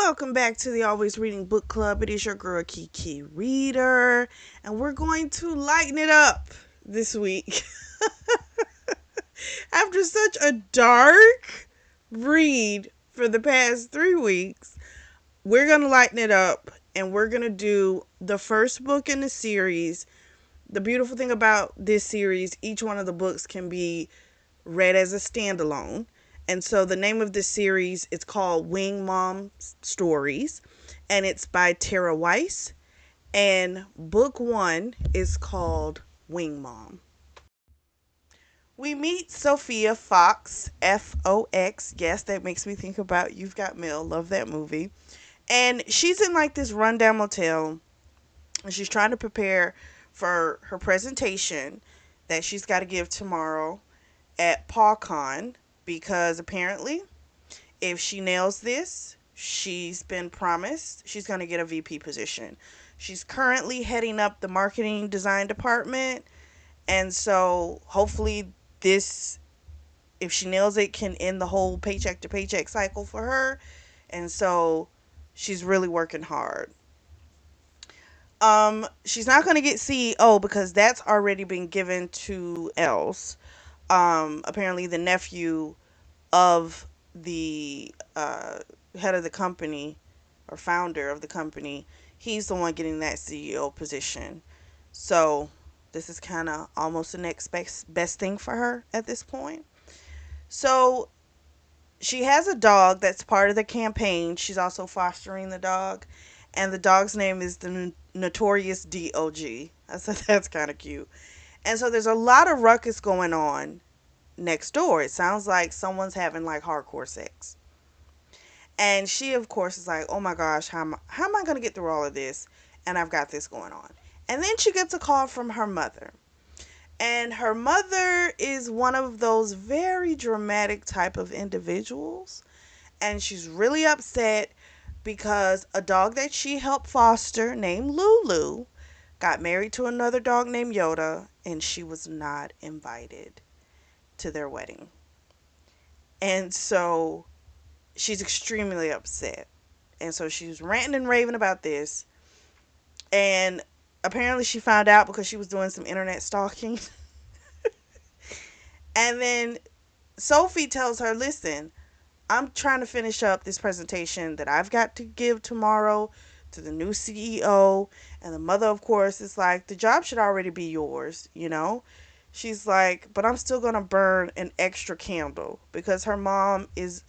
Welcome back to the Always Reading Book Club. It is your girl Kiki Reader, and we're going to lighten it up this week. After such a dark read for the past 3 weeks, we're going to lighten it up and we're going to do the first book in the series. The beautiful thing about this series, each one of the books can be read as a standalone. And so the name of this series is called Wingmom Stories, and it's by Terra Weiss. And book one is called Wingmom. We meet Sophia Fox, Fox. Yes, that makes me think about You've Got Mail. Love that movie. And she's in like this rundown motel, and she's trying to prepare for her presentation that she's got to give tomorrow at PawCon, because apparently if she nails this, she's been promised she's going to get a VP position. She's currently heading up the marketing design department, and so hopefully this, if she nails it, can end the whole paycheck to paycheck cycle for her. And so she's really working hard. She's not going to get CEO because that's already been given to someone else. Apparently the nephew of the head of the company, or founder of the company, he's the one getting that CEO position. So this is kind of almost the next best thing for her at this point. So she has a dog that's part of the campaign. She's also fostering the dog, and the dog's name is the Notorious Dog. I said that's kind of cute. And so there's a lot of ruckus going on next door. It sounds like someone's having like hardcore sex. And she, of course, is like, oh my gosh, how am I going to get through all of this? And I've got this going on. And then she gets a call from her mother. And her mother is one of those very dramatic type of individuals. And she's really upset because a dog that she helped foster named Lulu got married to another dog named Yoda, and she was not invited to their wedding. And so she's extremely upset. And so she's ranting and raving about this. And apparently she found out because she was doing some internet stalking. And then Sophie tells her, listen, I'm trying to finish up this presentation that I've got to give tomorrow to the new CEO. And the mother, of course, is like, the job should already be yours, you know? She's like, but I'm still going to burn an extra candle because her mom is,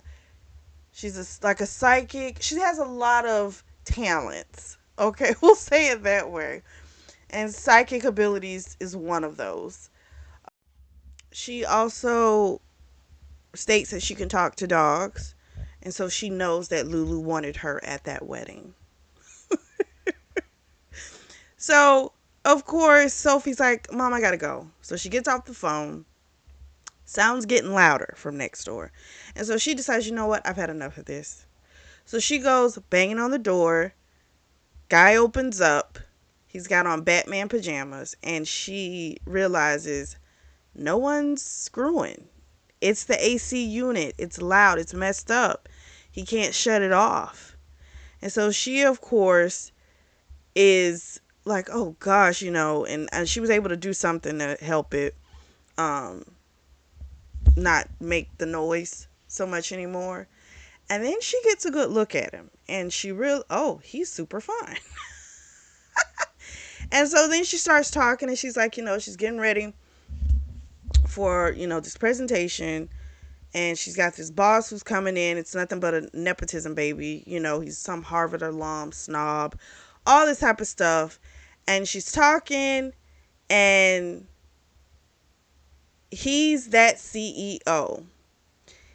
like a psychic. She has a lot of talents. Okay, we'll say it that way. And psychic abilities is one of those. She also states that she can talk to dogs. And so she knows that Lulu wanted her at that wedding. So, of course, Sophie's like, Mom, I gotta go. So she gets off the phone. Sounds getting louder from next door. And so she decides, you know what? I've had enough of this. So she goes banging on the door. Guy opens up. He's got on Batman pajamas. And she realizes no one's screwing. It's the AC unit. It's loud. It's messed up. He can't shut it off. And so she, of course, is like, oh gosh, and she was able to do something to help it not make the noise so much anymore. And then she gets a good look at him, and oh, he's super fine. And so then she starts talking, and she's like, she's getting ready for, this presentation, and she's got this boss who's coming in. It's nothing but a nepotism baby. He's some Harvard alum, snob, all this type of stuff. And she's talking, and he's that CEO.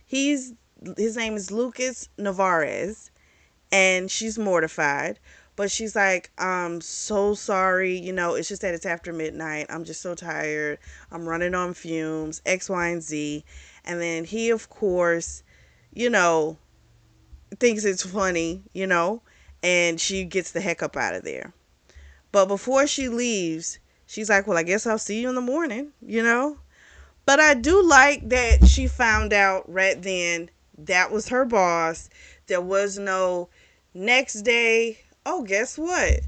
His name is Lucas Navarez, and she's mortified. But she's like, I'm so sorry. It's just that it's after midnight. I'm just so tired. I'm running on fumes, X, Y, and Z. And then he, of course, thinks it's funny, and she gets the heck up out of there. But before she leaves, she's like, well, I guess I'll see you in the morning, But I do like that she found out right then that was her boss. There was no Next day, oh, guess what?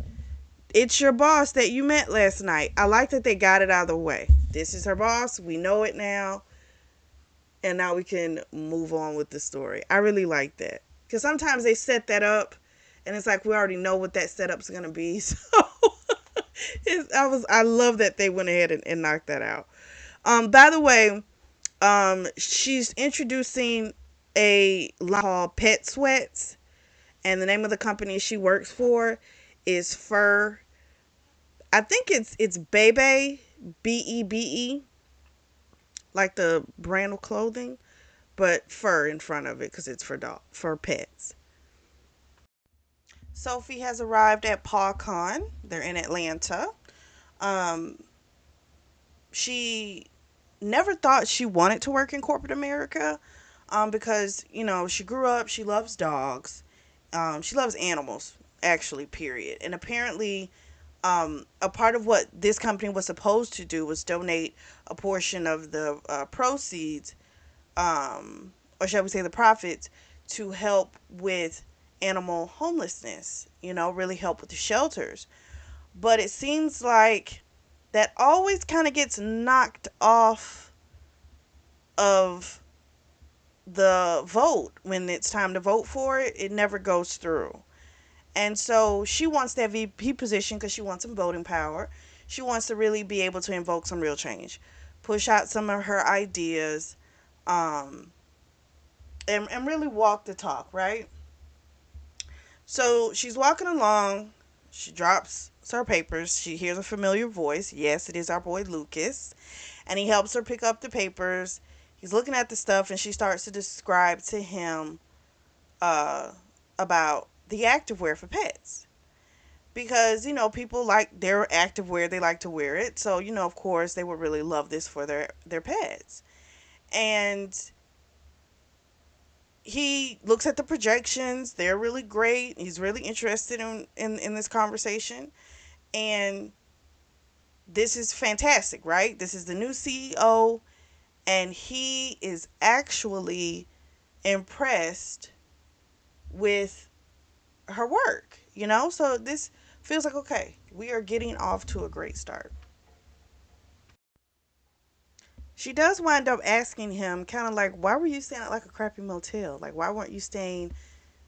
It's your boss that you met last night. I like that they got it out of the way. This is her boss. We know it now. And now we can move on with the story. I really like that. Because sometimes they set that up and it's like we already know what that setup's going to be. So I love that they went ahead and knocked that out. By the way, she's introducing a line called Pet Sweats, and the name of the company she works for is Fur. I think it's Bebe, Bebe, like the brand of clothing, but fur in front of it because it's for pets. Sophie has arrived at PawCon. They're in Atlanta. Um, she never thought she wanted to work in corporate America, because she grew up. She loves dogs. She loves animals, actually. Period. And apparently, a part of what this company was supposed to do was donate a portion of the proceeds, or shall we say the profits, to help with animal homelessness, really help with the shelters. But it seems like that always kind of gets knocked off of the vote when it's time to vote for it. It never goes through. And so she wants that VP position because she wants some voting power. She wants to really be able to invoke some real change, push out some of her ideas, um, and really walk the talk, right? So she's walking along. She drops her papers. She hears a familiar voice. Yes, it is our boy Lucas. And he helps her pick up the papers. He's looking at the stuff, and she starts to describe to him uh, about the activewear for pets. Because, people like their activewear, they like to wear it. So, of course, they would really love this for their pets. And he looks at the projections. They're really great. He's really interested in this conversation. And this is fantastic, right? This is the new CEO, and he is actually impressed with her work, So this feels like, okay, we are getting off to a great start. She does wind up asking him, kind of like, why were you staying at like a crappy motel? Like, why weren't you staying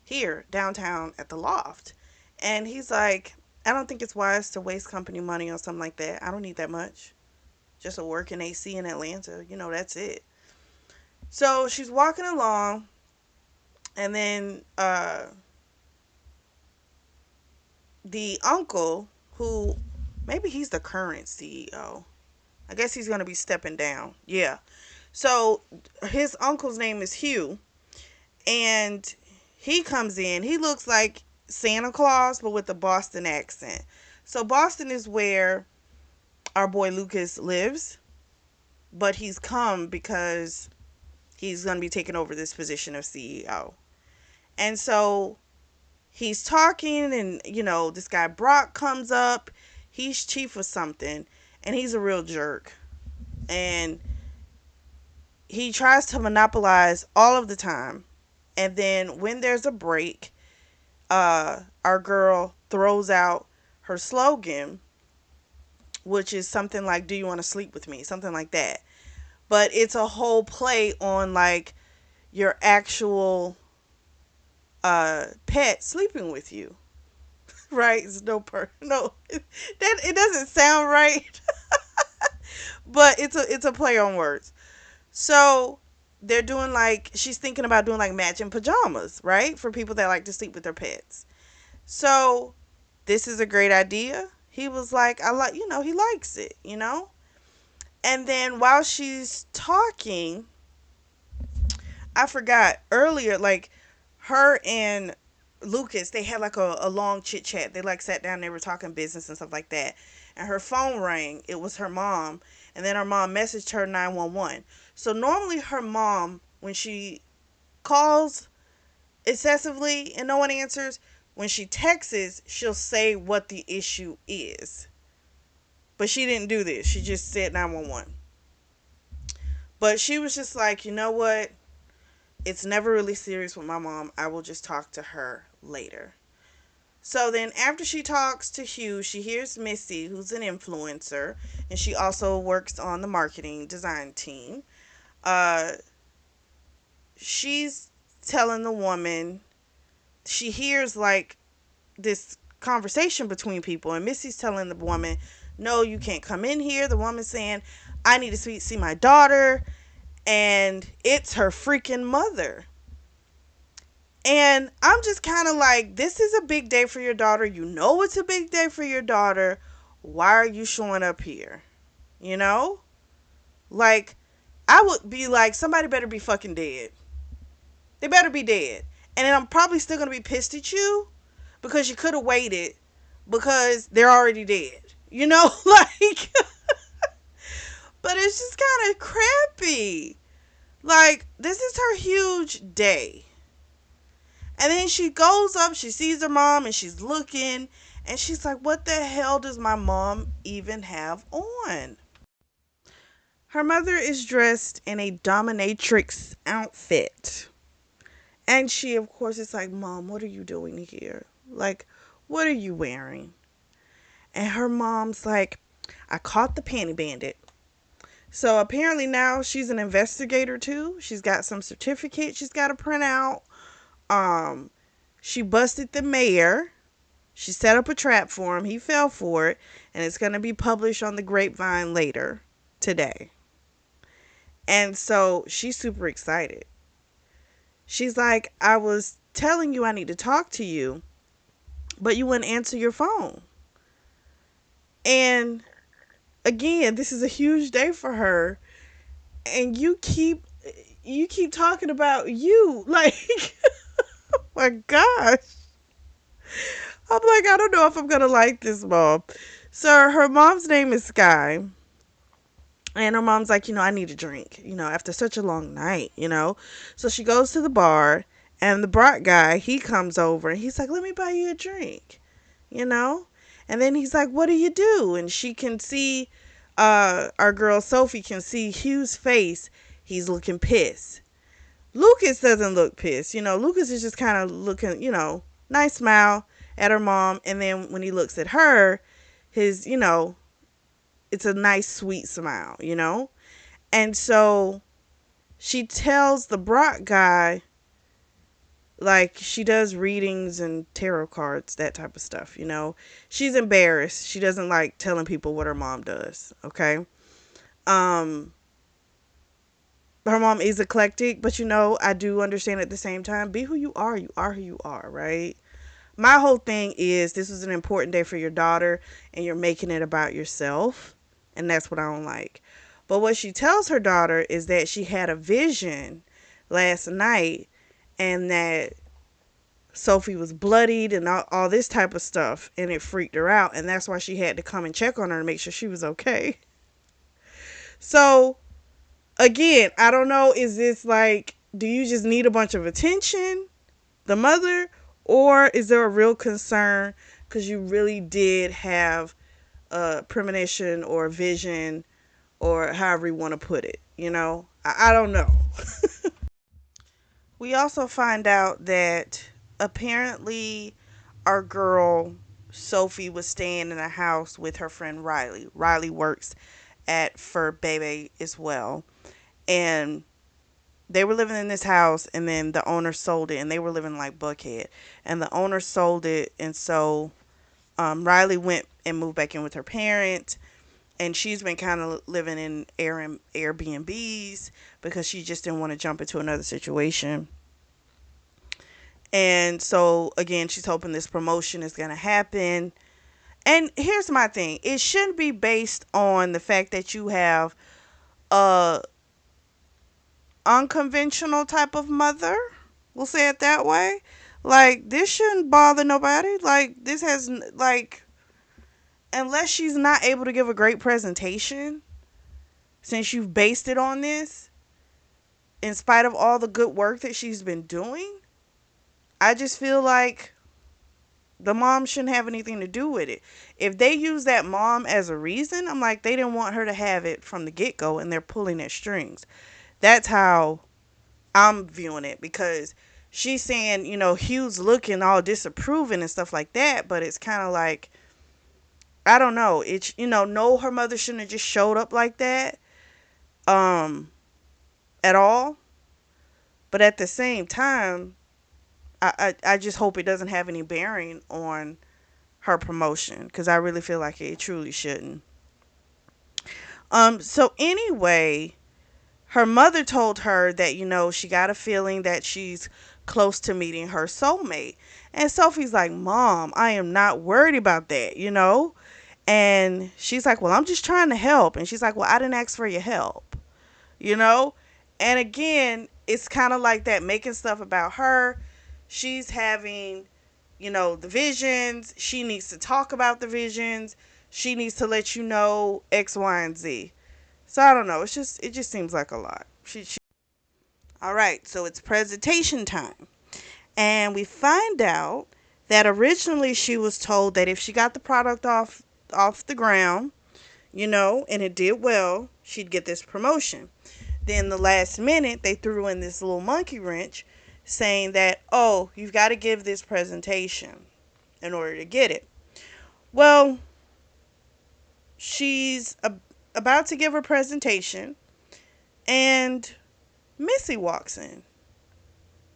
here downtown at the loft? And he's like, I don't think it's wise to waste company money on something like that. I don't need that much. Just a working AC in Atlanta. That's it. So she's walking along, and then the uncle, who maybe he's the current CEO. I guess he's going to be stepping down. Yeah. So his uncle's name is Hugh, and he comes in. He looks like Santa Claus, but with a Boston accent. So Boston is where our boy Lucas lives, but he's come because he's going to be taking over this position of CEO. And so he's talking, and this guy Brock comes up. He's chief of something, and he's a real jerk. And he tries to monopolize all of the time. And then when there's a break, our girl throws out her slogan, which is something like, "Do you want to sleep with me?" Something like that. But it's a whole play on like your actual pet sleeping with you, right? It's no, that it doesn't sound right, but it's a play on words. So they're doing like, she's thinking about doing like matching pajamas, right, for people that like to sleep with their pets. So this is a great idea. He was like, I like, he likes it. And then while she's talking, I forgot earlier, like her and Lucas, they had like a long chit chat. They like sat down, they were talking business and stuff like that. And her phone rang. It was her mom. And then her mom messaged her 911. So normally her mom, when she calls excessively and no one answers, when she texts, she'll say what the issue is. But she didn't do this. She just said 911. But she was just like, you know what? It's never really serious with my mom. I will just talk to her later. So then, after she talks to Hugh, she hears Missy, who's an influencer, and she also works on the marketing design team. Uh, she's telling the woman, she hears like this conversation between people, and Missy's telling the woman, no, you can't come in here. The woman's saying, I need to see my daughter, and it's her freaking mother. And I'm just kind of like, this is a big day for your daughter. You know it's a big day for your daughter. Why are you showing up here? You know? Like, I would be like, somebody better be fucking dead. They better be dead. And then I'm probably still going to be pissed at you because you could have waited because they're already dead. You know? Like, but it's just kind of crappy. Like, this is her huge day. And then she goes up, she sees her mom, and she's looking, and she's like, what the hell does my mom even have on? Her mother is dressed in a dominatrix outfit. And she, of course, is like, Mom, what are you doing here? Like, what are you wearing? And her mom's like, I caught the panty bandit. So apparently now she's an investigator too. She's got some certificates she's got to print out. Um, she busted the mayor. She set up a trap for him. He fell for it. And it's going to be published on the grapevine later today. And so she's super excited. She's like, I was telling you I need to talk to you, but you wouldn't answer your phone. And again, this is a huge day for her. And you keep talking about you. Like, oh my gosh. I'm like, I don't know if I'm going to like this mom. So her mom's name is Sky. And her mom's like, I need a drink, after such a long night. So she goes to the bar, and the brat guy, he comes over, and he's like, let me buy you a drink, you know? And then he's like, what do you do? And she can see, our girl Sophie can see Hugh's face. He's looking pissed. Lucas doesn't look pissed. Lucas is just kind of looking, nice smile at her mom. And then when he looks at her, his, it's a nice, sweet smile. And so she tells the Brock guy, like, she does readings and tarot cards, that type of stuff. She's embarrassed. She doesn't like telling people what her mom does, okay? Her mom is eclectic, but I do understand at the same time, be who you are who you are, right? My whole thing is, this was an important day for your daughter, and you're making it about yourself, and that's what I don't like. But what she tells her daughter is that she had a vision last night, and that Sophie was bloodied and all this type of stuff, and it freaked her out, and that's why she had to come and check on her to make sure she was okay. So again, I don't know, is this like, do you just need a bunch of attention, the mother, or is there a real concern because you really did have a premonition or a vision, or however you want to put it? I don't know. We also find out that apparently our girl Sophie was staying in a house with her friend Riley. Riley works at Fur Baby as well. And they were living in this house, and then the owner sold it, and they were living like Buckhead. And the owner sold it, and so Riley went and moved back in with her parents. And she's been kind of living in Airbnbs because she just didn't want to jump into another situation. And so, again, she's hoping this promotion is going to happen. And here's my thing. It shouldn't be based on the fact that you have a unconventional type of mother. We'll say it that way. Like, this shouldn't bother nobody. Like, this has, like, unless she's not able to give a great presentation, since you've based it on this, in spite of all the good work that she's been doing, I just feel like the mom shouldn't have anything to do with it. If they use that mom as a reason, I'm like, they didn't want her to have it from the get-go, and they're pulling at strings. That's how I'm viewing it, because she's saying, Hugh's looking all disapproving and stuff like that, but it's kind of like, I don't know. It's, no, her mother shouldn't have just showed up like that, um, at all. But at the same time, I just hope it doesn't have any bearing on her promotion, because I really feel like it truly shouldn't. So anyway, her mother told her that, she got a feeling that she's close to meeting her soulmate. And Sophie's like, Mom, I am not worried about that. And she's like, Well, I'm just trying to help. And she's like, Well, I didn't ask for your help, you know? And again, it's kind of like that, making stuff about her. She's having, the visions. She needs to talk about the visions. She needs to let you know X, Y, and Z. So I don't know. It just seems like a lot. All right. So it's presentation time, and we find out that originally she was told that if she got the product off the ground, and it did well, she'd get this promotion. Then the last minute, they threw in this little monkey wrench, saying that, oh, you've got to give this presentation in order to get it. Well, she's about to give her presentation, and Missy walks in.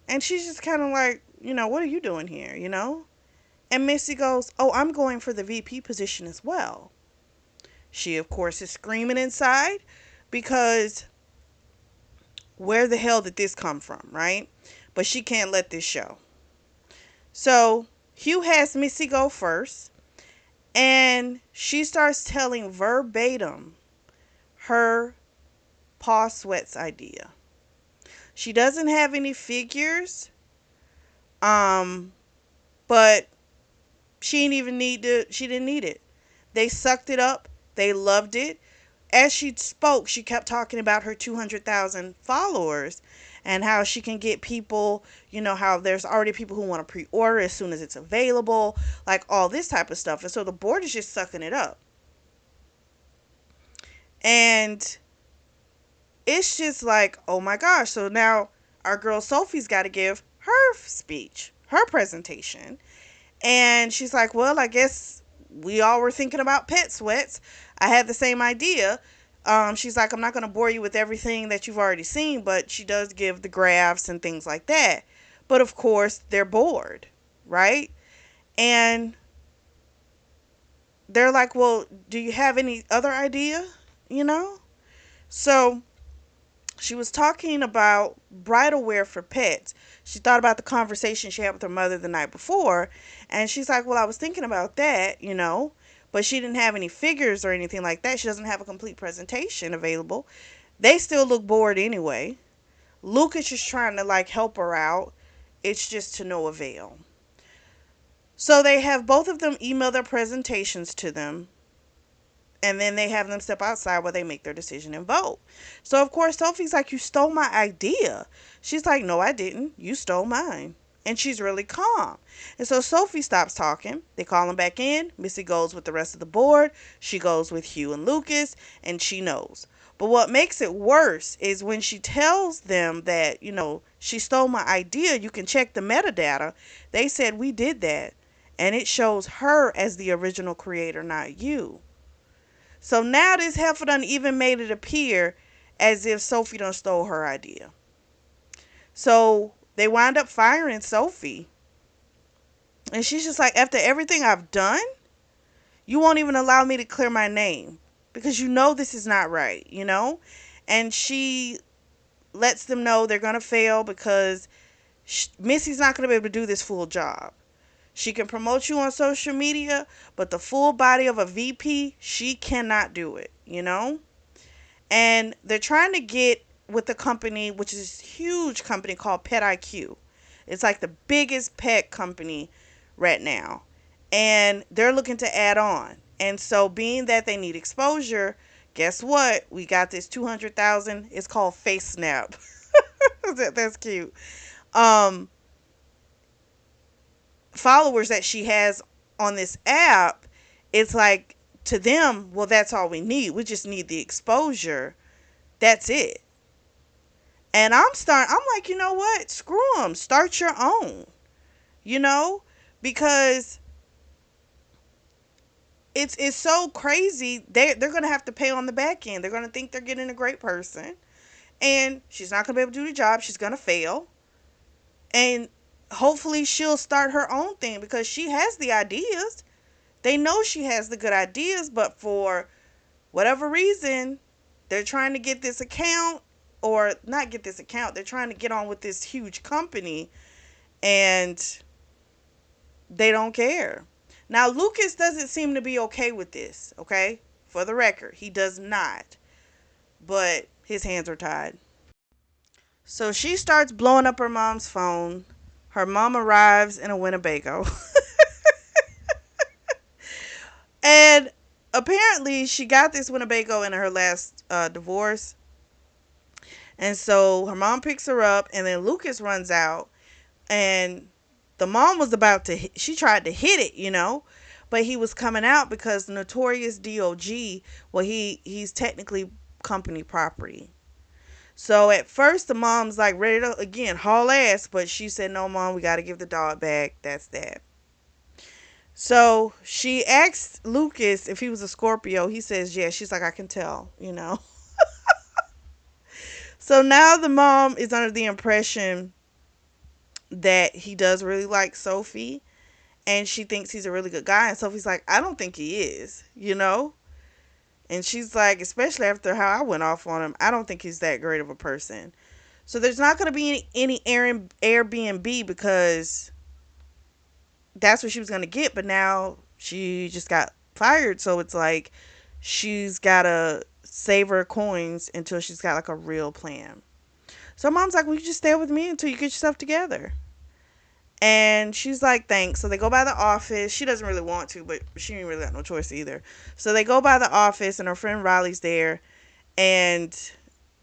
And she's just kind of like, what are you doing here? And Missy goes, oh, I'm going for the VP position as well. She, of course, is screaming inside because where the hell did this come from, right? But she can't let this show. So Hugh has Missy go first, and she starts telling verbatim her Paw Sweats idea. She doesn't have any figures, but she didn't need it. They sucked it up. They loved it. As she spoke, she kept talking about her 200,000 followers and how she can get people, how there's already people who want to pre-order as soon as it's available, like all this type of stuff. And so the board is just sucking it up. And it's just like, oh my gosh. So now our girl Sophie's got to give her speech, her presentation. And she's like, well, I guess we all were thinking about pet sweats. I had the same idea. She's like, I'm not going to bore you with everything that you've already seen, but she does give the graphs and things like that. But of course, they're bored, right? And they're like, well, do you have any other idea? You know? So she was talking about bridal wear for pets. She thought about the conversation she had with her mother the night before, and she's like, well, I was thinking about that, but she didn't have any figures or anything like that. She doesn't have a complete presentation available. They still look bored anyway. Lucas is trying to like help her out. It's just to no avail. So they have both of them email their presentations to them, and then they have them step outside while they make their decision and vote. So of course Sophie's like, you stole my idea. She's like, no, I didn't. You stole mine. And she's really calm. And so Sophie stops talking. They call him back in. Missy goes with the rest of the board. She goes with Hugh and Lucas, and she knows. But what makes it worse is when she tells them that, she stole my idea, you can check the metadata. They said we did that. And it shows her as the original creator, not you. So now this heifer done even made it appear as if Sophie done stole her idea. So they wind up firing Sophie. And she's just like, after everything I've done, you won't even allow me to clear my name. Because this is not right. And she lets them know they're going to fail because Missy's not going to be able to do this full job. She can promote you on social media, but the full body of a VP, she cannot do it. And they're trying to get with a company, which is a huge company called Pet IQ. It's like the biggest pet company right now. And they're looking to add on. And so being that they need exposure, guess what? We got this 200,000. It's called Face Snap. That's cute. Followers that she has on this app, it's like, to them, well, that's all we need. We just need the exposure. That's it. And I'm like, you know what? Screw them. Start your own, you know, because it's so crazy. They're going to have to pay on the back end. They're going to think they're getting a great person. And she's not going to be able to do the job. She's going to fail. And hopefully she'll start her own thing because she has the ideas. They know she has the good ideas, but for whatever reason, they're trying to get this account or not get this account. They're trying to get on with this huge company and they don't care. Now, Lucas doesn't seem to be okay with this, okay? For the record, he does not. But his hands are tied. So she starts blowing up her mom's phone. Her mom arrives in a Winnebago. And apparently, she got this Winnebago in her last divorce. And so her mom picks her up, and then Lucas runs out. And the mom was about to, she tried to hit it, you know, but he was coming out because Notorious DOG, well, he's technically company property. So at first the mom's like ready to again haul ass, but she said, "No, mom, we got to give the dog back. That's that." So she asked Lucas if he was a Scorpio. He says, "Yeah." She's like, "I can tell," you know. So now the mom is under the impression that he does really like Sophie and she thinks he's a really good guy. And Sophie's like, "I don't think he is, you know?" And she's like, especially after how I went off on him, I don't think he's that great of a person. So there's not going to be any Airbnb because that's what she was going to get. But now she just got fired. So it's like she's got to save her coins until she's got like a real plan. So mom's like, "Well, you just stay with me until you get yourself together." And she's like, "Thanks." So they go by the office. She doesn't really want to, but she ain't really got no choice either. So they go by the office and her friend Riley's there. And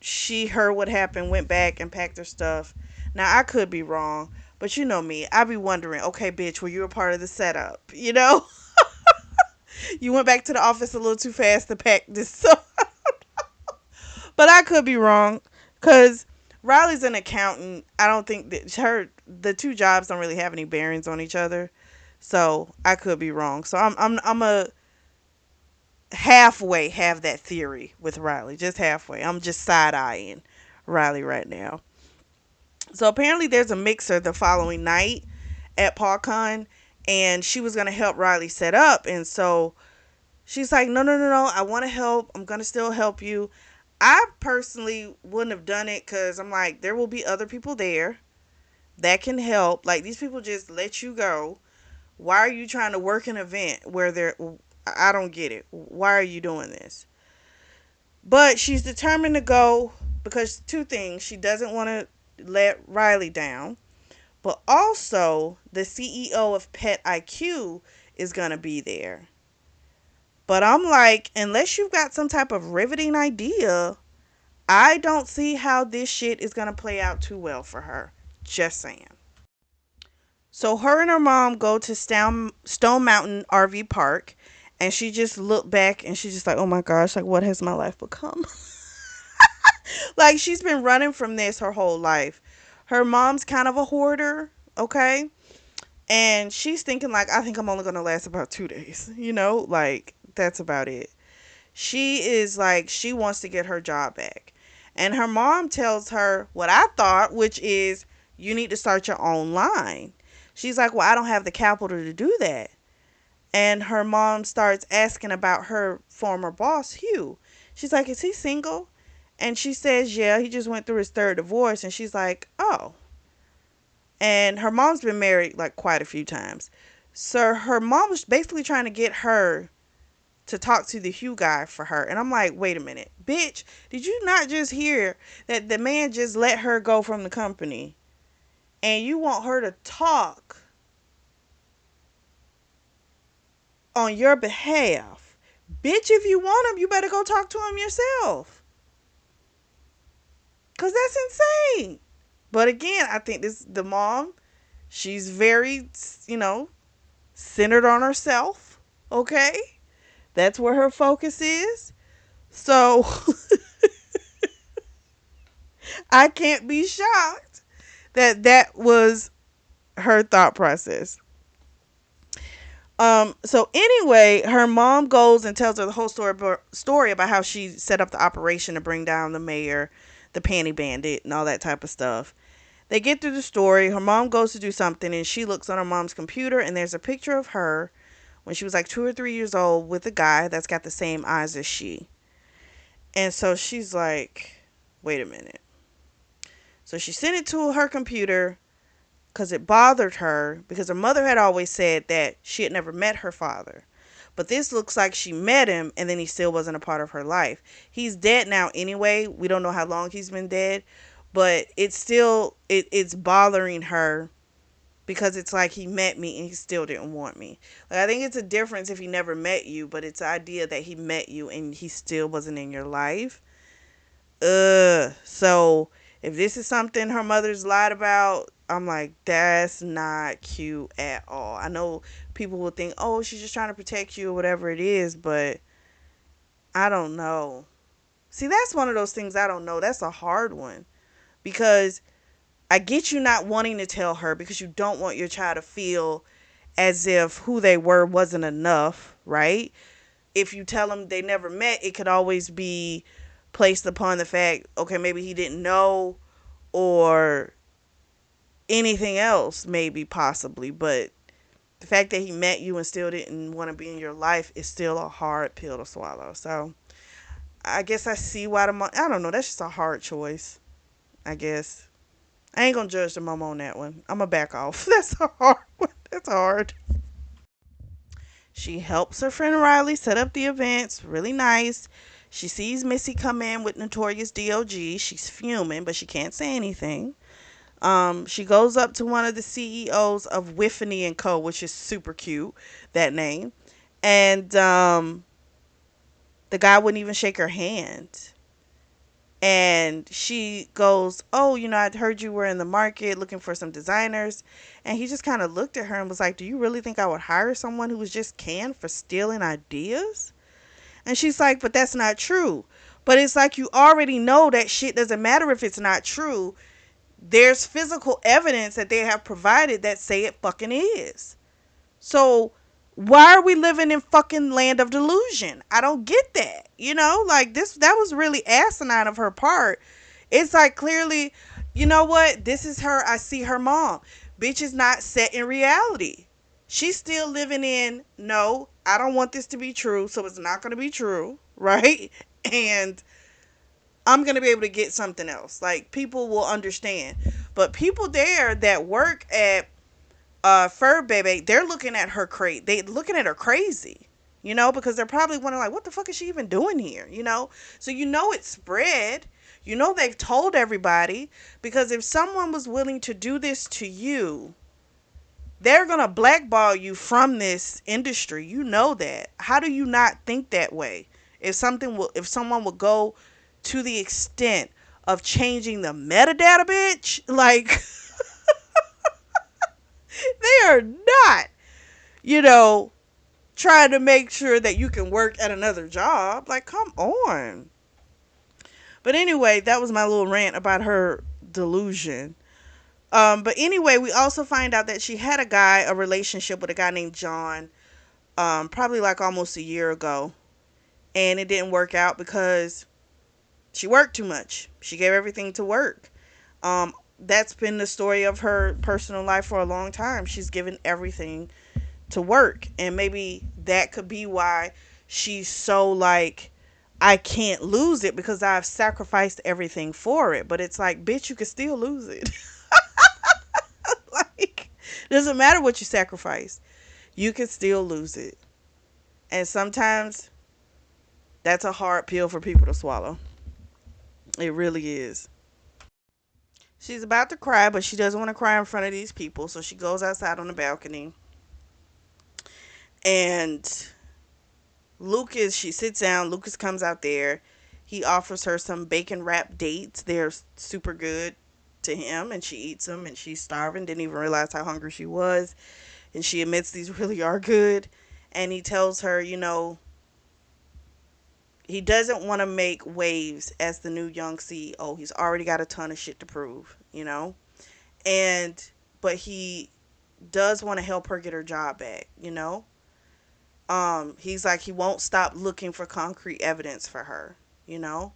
she heard what happened, went back and packed her stuff. Now, I could be wrong, but you know me. I be wondering, okay, bitch, were you a part of the setup? You know? You went back to the office a little too fast to pack this stuff. But I could be wrong because Riley's an accountant. I don't think that the two jobs don't really have any bearings on each other. So I could be wrong. So I'm a halfway have that theory with Riley. Just halfway. I'm just side eyeing Riley right now. So apparently there's a mixer the following night at PawCon and she was gonna help Riley set up, and so she's like, "No, no, no, no, I wanna help. I'm gonna still help you." I personally wouldn't have done it because I'm like, there will be other people there that can help. Like, these people just let you go. Why are you trying to work an event where they're, I don't get it. Why are you doing this? But she's determined to go because two things. She doesn't want to let Riley down, but also the CEO of Pet IQ is going to be there. But I'm like, unless you've got some type of riveting idea, I don't see how this shit is going to play out too well for her. Just saying. So her and her mom go to Stone Mountain RV Park and she just looked back and she's just like, "Oh my gosh, like what has my life become?" Like she's been running from this her whole life. Her mom's kind of a hoarder, okay? And she's thinking like, "I think I'm only going to last about 2 days." You know, like that's about it. She is like, she wants to get her job back. And her mom tells her what I thought, which is you need to start your own line. She's like, "Well, I don't have the capital to do that." And her mom starts asking about her former boss, Hugh. She's like, "Is he single?" And she says, "Yeah, he just went through his third divorce." And she's like, "Oh." And her mom's been married like quite a few times. So her mom was basically trying to get her to talk to the Hugh guy for her. And I'm like, wait a minute. Bitch, did you not just hear that the man just let her go from the company? And you want her to talk on your behalf? Bitch, if you want him, you better go talk to him yourself. Because that's insane. But again, I think the mom, she's very, you know, centered on herself. Okay? That's where her focus is. So I can't be shocked that that was her thought process. So anyway, her mom goes and tells her the whole story about how she set up the operation to bring down the mayor, the panty bandit, and all that type of stuff. They get through the story. Her mom goes to do something, and she looks on her mom's computer, and there's a picture of her when she was like 2 or 3 years old with a guy that's got the same eyes as she. And so she's like, wait a minute. So she sent it to her computer because it bothered her because her mother had always said that she had never met her father. But this looks like she met him and then he still wasn't a part of her life. He's dead now anyway. We don't know how long he's been dead, but it's still it's bothering her because it's like he met me and he still didn't want me. Like I think it's a difference if he never met you, but it's the idea that he met you and he still wasn't in your life. So if this is something her mother's lied about, I'm like, that's not cute at all. I know people will think, oh, she's just trying to protect you or whatever it is, but I don't know. See, that's one of those things I don't know. That's a hard one because I get you not wanting to tell her because you don't want your child to feel as if who they were wasn't enough, right? If you tell them they never met, it could always be placed upon the fact, okay, maybe he didn't know or anything else, maybe, possibly. But the fact that he met you and still didn't want to be in your life is still a hard pill to swallow. So I guess I see why I don't know. That's just a hard choice, I guess. I ain't gonna judge the mom on that one. I'm gonna back off. That's a hard one. That's hard. She helps her friend Riley set up the events. Really nice. She sees Missy come in with Notorious DOG. She's fuming, but she can't say anything. She goes up to one of the CEOs of Whiffany and Co., which is super cute, that name. And the guy wouldn't even shake her hand. And she goes, oh, I heard you were in the market looking for some designers. And he just kind of looked at her and was like, do you really think I would hire someone who was just canned for stealing ideas? And she's like, but that's not true. But it's like you already know that shit doesn't matter if it's not true. There's physical evidence that they have provided that say it fucking is. So why are we living in fucking land of delusion? I don't get that. Like that was really asinine of her part. It's like clearly, you know what? This is her. I see her mom. Bitch is not set in reality. She's still living in, no, I don't want this to be true, so it's not going to be true, right? And I'm going to be able to get something else. Like, people will understand. But people there that work at Fur Baby, they're looking at her they looking at her crazy, because they're probably wondering, like, what the fuck is she even doing here, So it's spread. They've told everybody, because if someone was willing to do this to you, they're going to blackball you from this industry. You know that. How do you not think that way? If someone would go to the extent of changing the metadata, bitch, like they are not, you know, trying to make sure that you can work at another job. Like, come on. But anyway, that was my little rant about her delusion. But anyway, we also find out that she had a relationship with a guy named John, probably like almost a year ago. And it didn't work out because she worked too much. She gave everything to work. That's been the story of her personal life for a long time. She's given everything to work. And maybe that could be why she's so like, I can't lose it because I've sacrificed everything for it. But it's like, bitch, you can still lose it. Like, doesn't matter what you sacrifice, you can still lose it. And sometimes that's a hard pill for people to swallow. It really is. She's about to cry, but she doesn't want to cry in front of these people. So she goes outside on the balcony. And she sits down. Lucas comes out there. He offers her some bacon wrapped dates. They're super good to him. And she eats them. And she's starving. Didn't even realize how hungry she was. And she admits these really are good. And he tells her, He doesn't want to make waves as the new young CEO. He's already got a ton of shit to prove, you know? And, but he does want to help her get her job back, you know? He's like, he won't stop looking for concrete evidence for her, you know?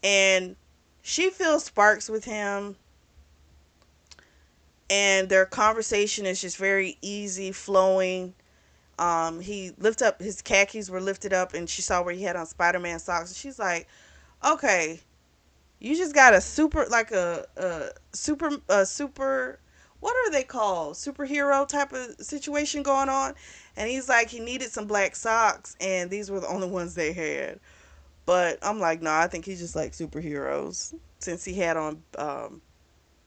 And she feels sparks with him, and their conversation is just very easy flowing. He lift up his khakis were lifted up, and she saw where he had on Spider-Man socks. And she's like, "Okay, you just got a super like a super what are they called? Superhero type of situation going on." And he's like, he needed some black socks, and these were the only ones they had. But I'm like, no, I think he's just like superheroes since he had on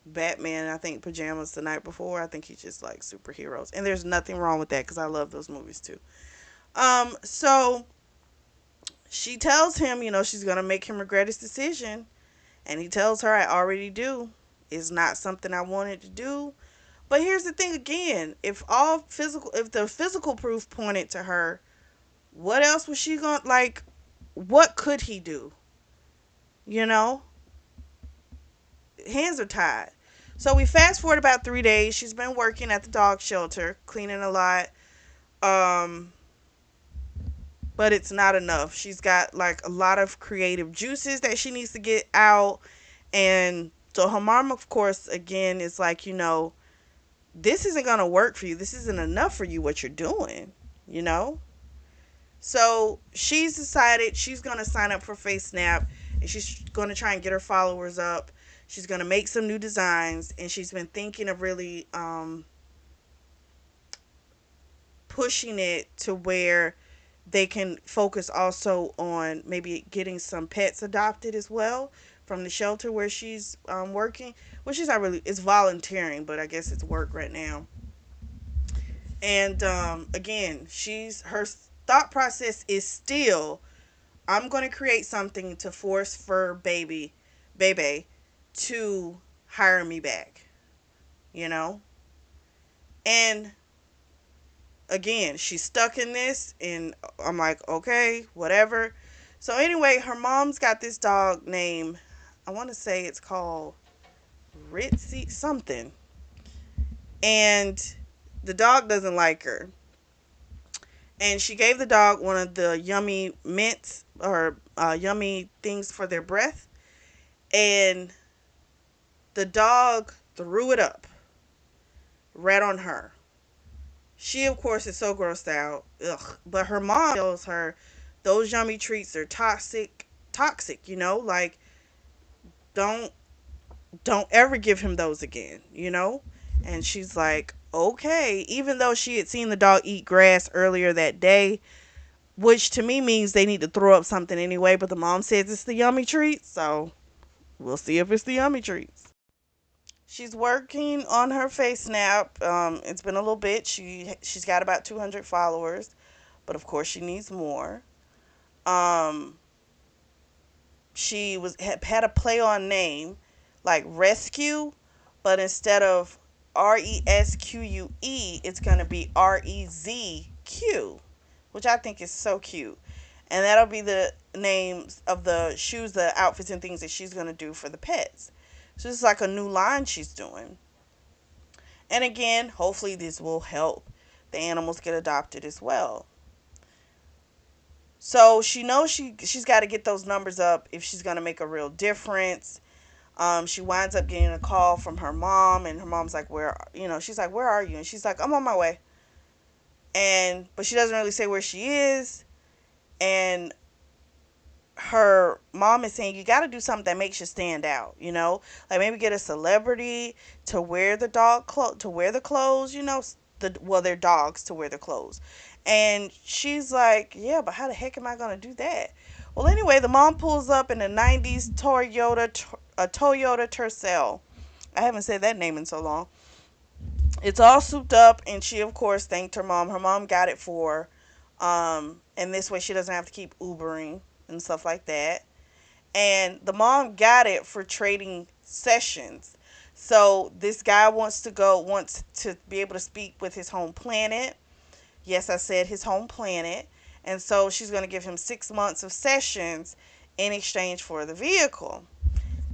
Batman, I think, pajamas the night before. I think he's just like superheroes, and there's nothing wrong with that because I love those movies too. So she tells him, you know, she's gonna make him regret his decision, and he tells her, "I already do. It's not something I wanted to do." But here's the thing again: if the physical proof pointed to her, what else was she gonna like? What could he do? You know, hands are tied. So we fast forward about 3 days. She's been working at the dog shelter, cleaning a lot. Um, but it's not enough. She's got like a lot of creative juices that she needs to get out. And so her mom, of course, again, is like, you know, this isn't going to work for you. This isn't enough for you, what you're doing, you know? So she's decided she's going to sign up for FaceSnap, and she's going to try and get her followers up. She's going to make some new designs, and she's been thinking of really pushing it to where they can focus also on maybe getting some pets adopted as well from the shelter where she's working, which is not really, it's volunteering, but I guess it's work right now. And again, she's her thought process is still, I'm going to create something to force fur baby to hire me back, you know. And again, she's stuck in this, and I'm like, okay, whatever. So anyway, her mom's got this dog named, I want to say it's called Ritzy something, and the dog doesn't like her. And she gave the dog one of the yummy mints or yummy things for their breath, and the dog threw it up right on her. She, of course, is so grossed out. Ugh. But her mom tells her those yummy treats are toxic, you know? Like, don't don't ever give him those again, you know? And she's like, okay. Even though she had seen the dog eat grass earlier that day, which to me means they need to throw up something anyway, but the mom says it's the yummy treats, so we'll see if it's the yummy treats. She's working on her face snap. It's been a little bit. She's got about 200 followers, but of course she needs more. Um, she had a play on name like rescue, but instead of RESQUE, it's gonna be REZQ, which I think is so cute. And that'll be the names of the shoes, the outfits, and things that she's gonna do for the pets. So it's like a new line she's doing. And again, hopefully this will help the animals get adopted as well. So she knows she's got to get those numbers up if she's gonna make a real difference. She winds up getting a call from her mom, and her mom's like, "Where?" You know, she's like, "Where are you?" And she's like, "I'm on my way." And but she doesn't really say where she is. And her mom is saying, you got to do something that makes you stand out, you know, like maybe get a celebrity to wear to wear the clothes, you know, their dogs to wear the clothes. And she's like, yeah, but how the heck am I gonna do that? Well, anyway, the mom pulls up in a 90s Toyota Tercel. I haven't said that name in so long. It's all souped up, and she of course thanked her mom. Her mom got it for and this way she doesn't have to keep Ubering and stuff like that. And the mom got it for trading sessions. So this guy wants to be able to speak with his home planet. Yes, I said his home planet. And so she's going to give him 6 months of sessions in exchange for the vehicle.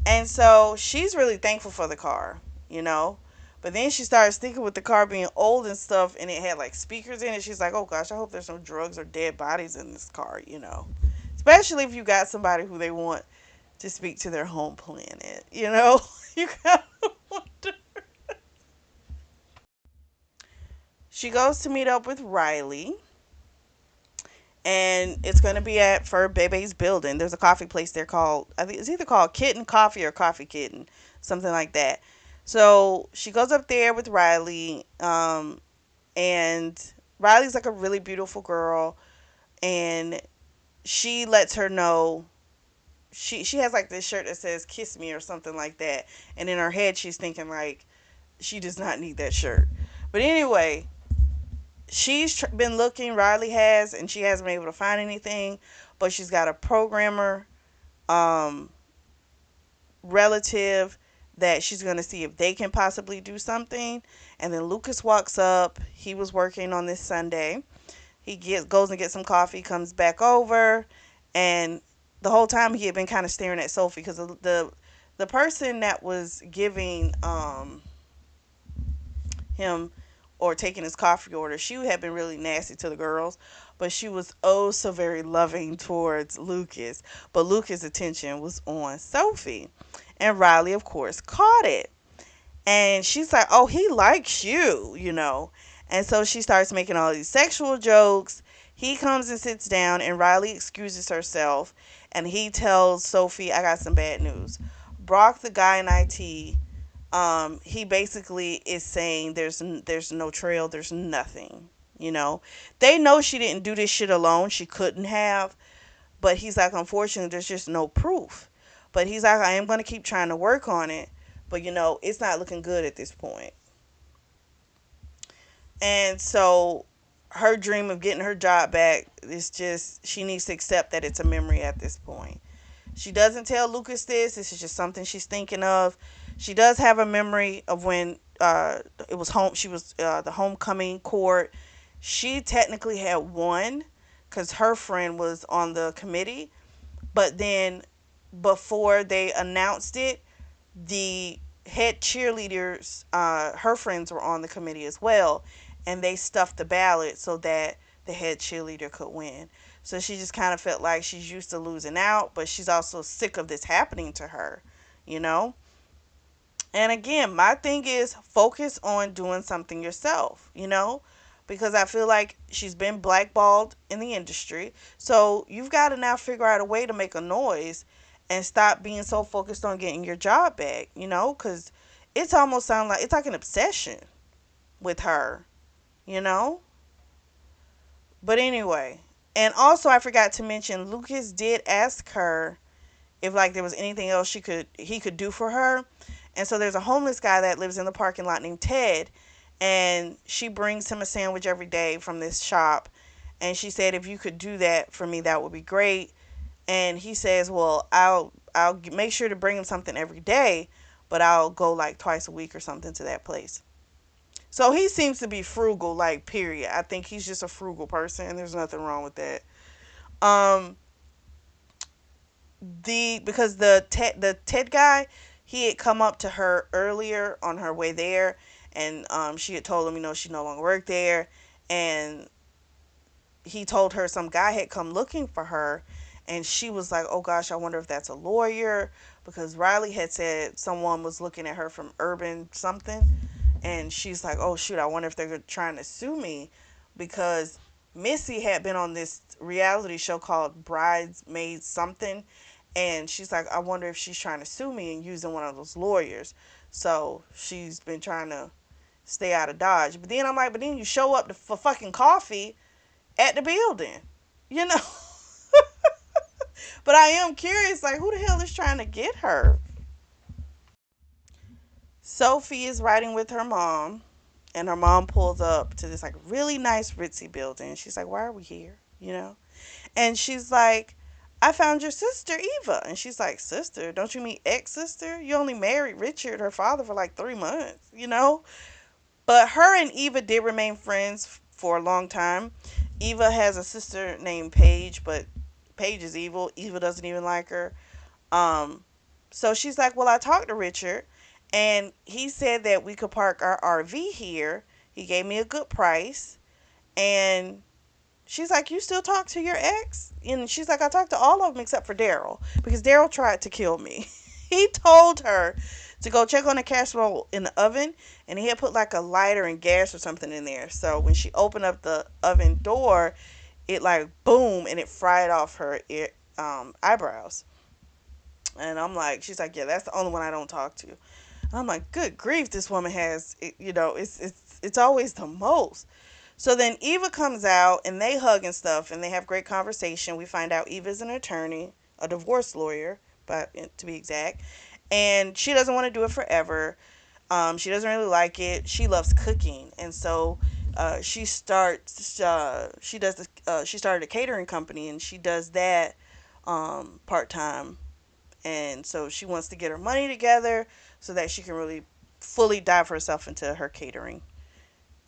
And so she's really thankful for the car, you know. But then she starts thinking with the car being old and stuff, and it had like speakers in it. She's like, oh gosh, I hope there's no drugs or dead bodies in this car, you know. Especially if you got somebody who they want to speak to their home planet, you know. You kind of wonder. She goes to meet up with Riley, and it's going to be at Fur Bebe's building. There's a coffee place there called, I think it's either called Kitten Coffee or Coffee Kitten, something like that. So she goes up there with Riley, and Riley's like a really beautiful girl, and she lets her know. She has like this shirt that says "Kiss Me" or something like that, and in her head she's thinking like she does not need that shirt. But anyway, been looking. Riley has, and she hasn't been able to find anything. But she's got a programmer um, relative that she's going to see if they can possibly do something. And then Lucas walks up. He was working on this Sunday. Goes and gets some coffee, comes back over, and the whole time he had been kind of staring at Sophie because the person that was giving him or taking his coffee order, she had been really nasty to the girls, but she was oh so very loving towards Lucas. But Lucas' attention was on Sophie. And Riley, of course, caught it. And she's like, oh, he likes you, you know. And so she starts making all these sexual jokes. He comes and sits down, and Riley excuses herself. And he tells Sophie, I got some bad news. Brock, the guy in IT, he basically is saying there's no trail, there's nothing. You know, they know she didn't do this shit alone. She couldn't have, but he's like, unfortunately, there's just no proof. But he's like, I am going to keep trying to work on it, but you know, it's not looking good at this point. And so her dream of getting her job back is just she needs to accept that it's a memory at this point. She doesn't tell Lucas this. This is just something she's thinking of. She does have a memory of when it was home. She was the homecoming court. She technically had won because her friend was on the committee. But then before they announced it, the head cheerleaders, her friends were on the committee as well, and they stuffed the ballot so that the head cheerleader could win. So she just kind of felt like she's used to losing out, but she's also sick of this happening to her, you know? And again, my thing is focus on doing something yourself, you know? Because I feel like she's been blackballed in the industry. So you've got to now figure out a way to make a noise and stop being so focused on getting your job back, you know? Because it's almost sound like it's like an obsession with her, you know? But anyway, and also I forgot to mention Lucas did ask her if like there was anything else he could do for her. And so there's a homeless guy that lives in the parking lot named Ted, and she brings him a sandwich every day from this shop. And she said, if you could do that for me, that would be great. And he says, well, I'll make sure to bring him something every day, but I'll go like twice a week or something to that place. So he seems to be frugal, like period. I think he's just a frugal person, and there's nothing wrong with that. Um, because the Ted guy, he had come up to her earlier on her way there, and she had told him, you know, she no longer worked there, and he told her some guy had come looking for her, and she was like, oh gosh, I wonder if that's a lawyer, because Riley had said someone was looking at her from Urban something, and she's like, oh shoot, I wonder if they're trying to sue me, because Missy had been on this reality show called Bridesmaids something, and she's like, I wonder if she's trying to sue me and using one of those lawyers. So she's been trying to stay out of Dodge. But then I'm like, but then you show up for fucking coffee at the building, you know? But I am curious, like, who the hell is trying to get her? Sophie is riding with her mom, and her mom pulls up to this, like, really nice, ritzy building. She's like, why are we here? You know? And she's like, I found your sister, Eva. And she's like, sister? Don't you mean ex-sister? You only married Richard, her father, for like 3 months, you know? But her and Eva did remain friends for a long time. Eva has a sister named Paige, but Paige is evil. Eva doesn't even like her. Um, so she's like, well, I talked to Richard, and he said that we could park our RV here. He gave me a good price, and she's like, you still talk to your ex? And she's like, I talked to all of them except for Daryl because Daryl tried to kill me. He told her to go check on the casserole in the oven, and he had put like a lighter and gas or something in there. So when she opened up the oven door, it like boom, and it fried off her eyebrows. And I'm like, she's like, yeah, that's the only one I don't talk to. I'm like, good grief, this woman has, it's always the most. So then Eva comes out and they hug and stuff and they have great conversation. We find out Eva's an attorney, a divorce lawyer, but to be exact, and she doesn't want to do it forever. She doesn't really like it. She loves cooking, and so she starts. She does. She started a catering company, and she does that part time. And so she wants to get her money together so that she can really fully dive herself into her catering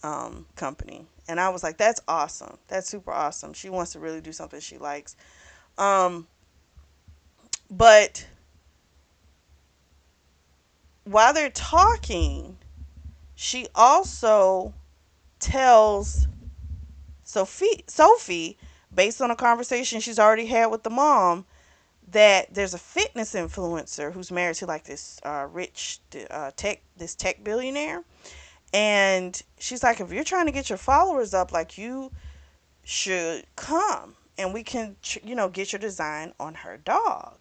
company. And I was like, that's awesome. That's super awesome. She wants to really do something she likes. Um, but while they're talking, she also tells Sophie, based on a conversation she's already had with the mom, that there's a fitness influencer who's married to like this rich tech billionaire, and she's like, if you're trying to get your followers up, like you should come and we can get your design on her dog.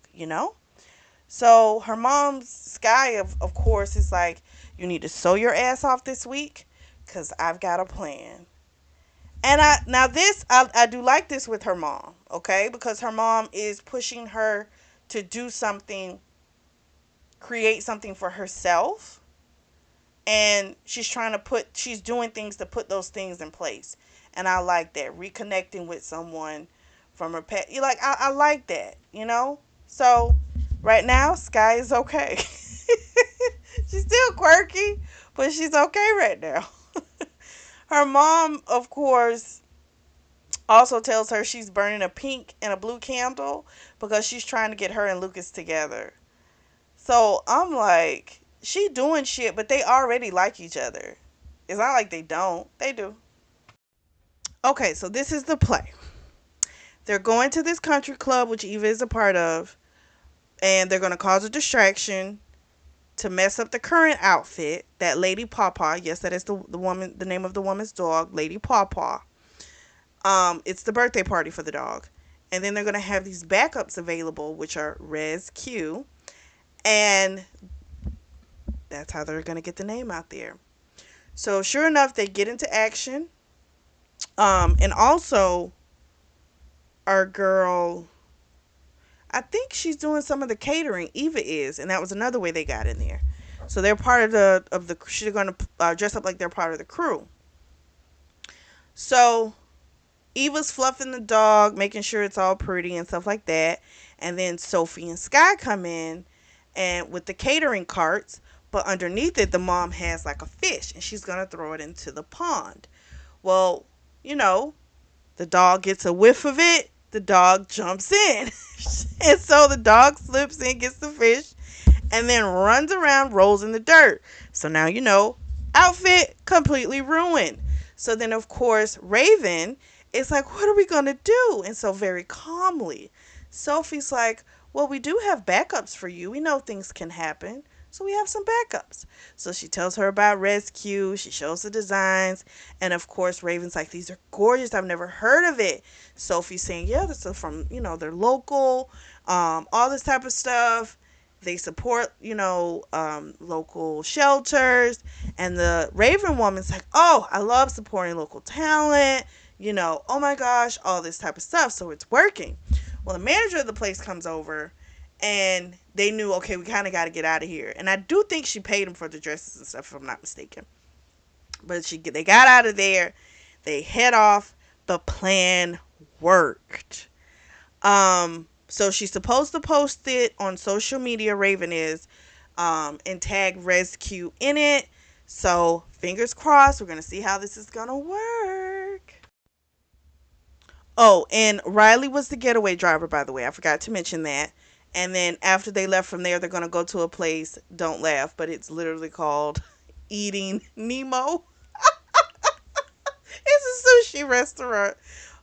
So her mom, Sky, of course, is like, you need to sew your ass off this week because I've got a plan. And I do like this with her mom, okay? Because her mom is pushing her to do something, create something for herself, and she's doing things to put those things in place. And I like that, reconnecting with someone from her past. You like I like that. So right now, Sky is okay. She's still quirky, but she's okay right now. Her mom, of course, also tells her she's burning a pink and a blue candle because she's trying to get her and Lucas together. So I'm like, she doing shit, but they already like each other. It's not like they don't. They do. Okay, so this is the play. They're going to this country club, which Eva is a part of, and they're going to cause a distraction to mess up the current outfit that Lady Pawpaw, yes, that is the woman, the name of the woman's dog, Lady Pawpaw. It's the birthday party for the dog. And then they're going to have these backups available, which are Res Q. And that's how they're going to get the name out there. So sure enough, they get into action. And also, our girl, I think she's doing some of the catering. Eva is, and that was another way they got in there. So they're part of the. She's going to dress up like they're part of the crew. So Eva's fluffing the dog, making sure it's all pretty and stuff like that. And then Sophie and Sky come in and with the catering carts, but underneath it the mom has like a fish and she's going to throw it into the pond. Well, you know, the dog gets a whiff of it, the dog jumps in. And so the dog slips in, gets the fish, and then runs around, rolls in the dirt. So now outfit completely ruined. So then, of course, Raven is like, what are we going to do? And so, very calmly, Sophie's like, well, we do have backups for you. We know things can happen. So we have some backups. So she tells her about Rescue. She shows the designs. And of course, Raven's like, these are gorgeous. I've never heard of it. Sophie's saying, yeah, this is from, they're local, all this type of stuff. They support, local shelters. And the Raven woman's like, oh, I love supporting local talent. Oh my gosh, all this type of stuff. So it's working. Well, the manager of the place comes over and they knew, okay, we kind of got to get out of here. And I do think she paid him for the dresses and stuff, if I'm not mistaken. But they got out of there. They head off. The plan worked. So she's supposed to post it on social media, Raven is, and tag Rescue in it. So fingers crossed, we're going to see how this is going to work. Oh, and Riley was the getaway driver, by the way. I forgot to mention that. And then after they left from there, they're going to go to a place, don't laugh, but it's literally called Eating Nemo. It's a sushi restaurant.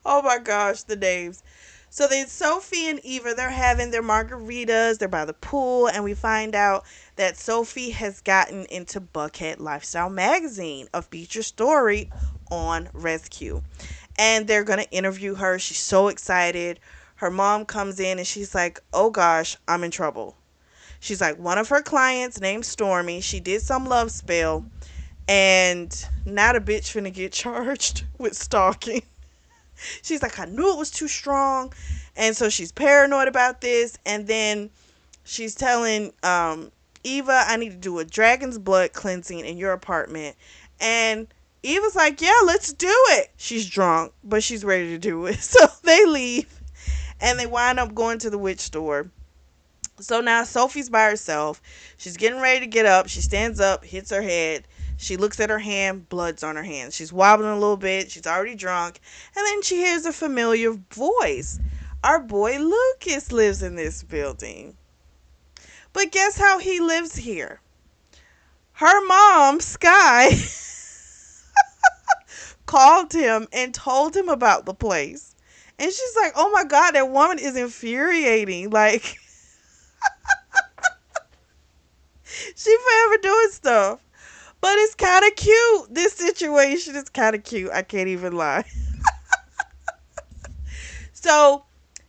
Oh my gosh, the names. So then Sophie and Eva, they're having their margaritas. They're by the pool, and we find out that Sophie has gotten into Buckhead Lifestyle Magazine, a feature story on rescue. And they're going to interview her. She's so excited. Her mom comes in and she's like, oh gosh, I'm in trouble. She's like, one of her clients named Stormy, she did some love spell, and now the bitch finna get charged with stalking. She's like, I knew it was too strong. And so she's paranoid about this. And then she's telling Eva, I need to do a dragon's blood cleansing in your apartment. And Eva's like, yeah, let's do it. She's drunk, but she's ready to do it. So they leave and they wind up going to the witch store. So now Sophie's by herself. She's getting ready to get up. She stands up, hits her head. She looks at her hand, blood's on her hand. She's wobbling a little bit. She's already drunk. And then she hears a familiar voice. Our boy Lucas lives in this building. But guess how he lives here? Her mom, Sky, called him and told him about the place. And she's like, oh my God, that woman is infuriating. Like, she forever doing stuff. But it's kind of cute. This situation is kind of cute. I can't even lie. So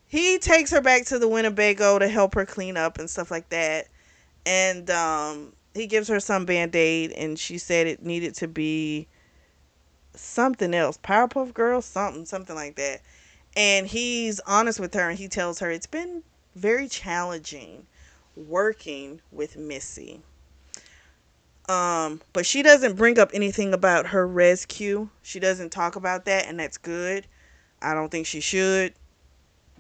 he takes her back to the Winnebago to help her clean up and stuff like that. And he gives her some Band-Aid, and she said it needed to be something else. Powerpuff Girls, something like that. And he's honest with her, and he tells her it's been very challenging working with Missy. But she doesn't bring up anything about her rescue. She doesn't talk about that, and that's good. I don't think she should.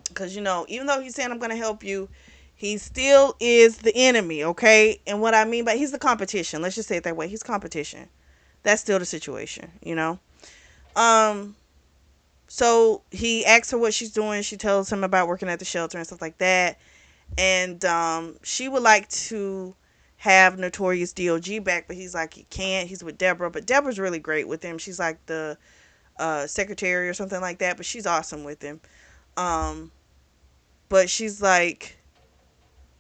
Because, even though he's saying, I'm going to help you, he still is the enemy, okay? And what I mean by he's the competition. Let's just say it that way. He's competition. That's still the situation. Um, so he asks her what she's doing. She tells him about working at the shelter and stuff like that. And she would like to have Notorious DOG back, but he's like, he can't. He's with Deborah. But Deborah's really great with him. She's like the secretary or something like that, but she's awesome with him. Um, but she's like,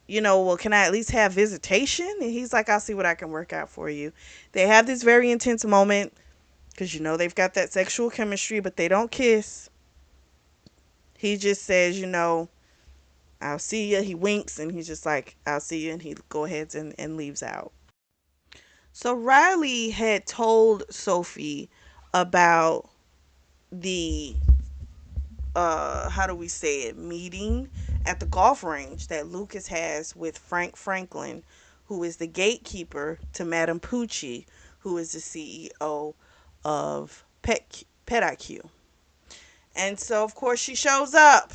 well, can I at least have visitation? And he's like, I'll see what I can work out for you. They have this very intense moment because, they've got that sexual chemistry, but they don't kiss. He just says, I'll see you. He winks and he's just like, I'll see you. And he go ahead and leaves out. So Riley had told Sophie about the how do we say it, meeting at the golf range that Lucas has with Frank Franklin, who is the gatekeeper to Madame Pucci, who is the CEO of Pet IQ. And so of course she shows up.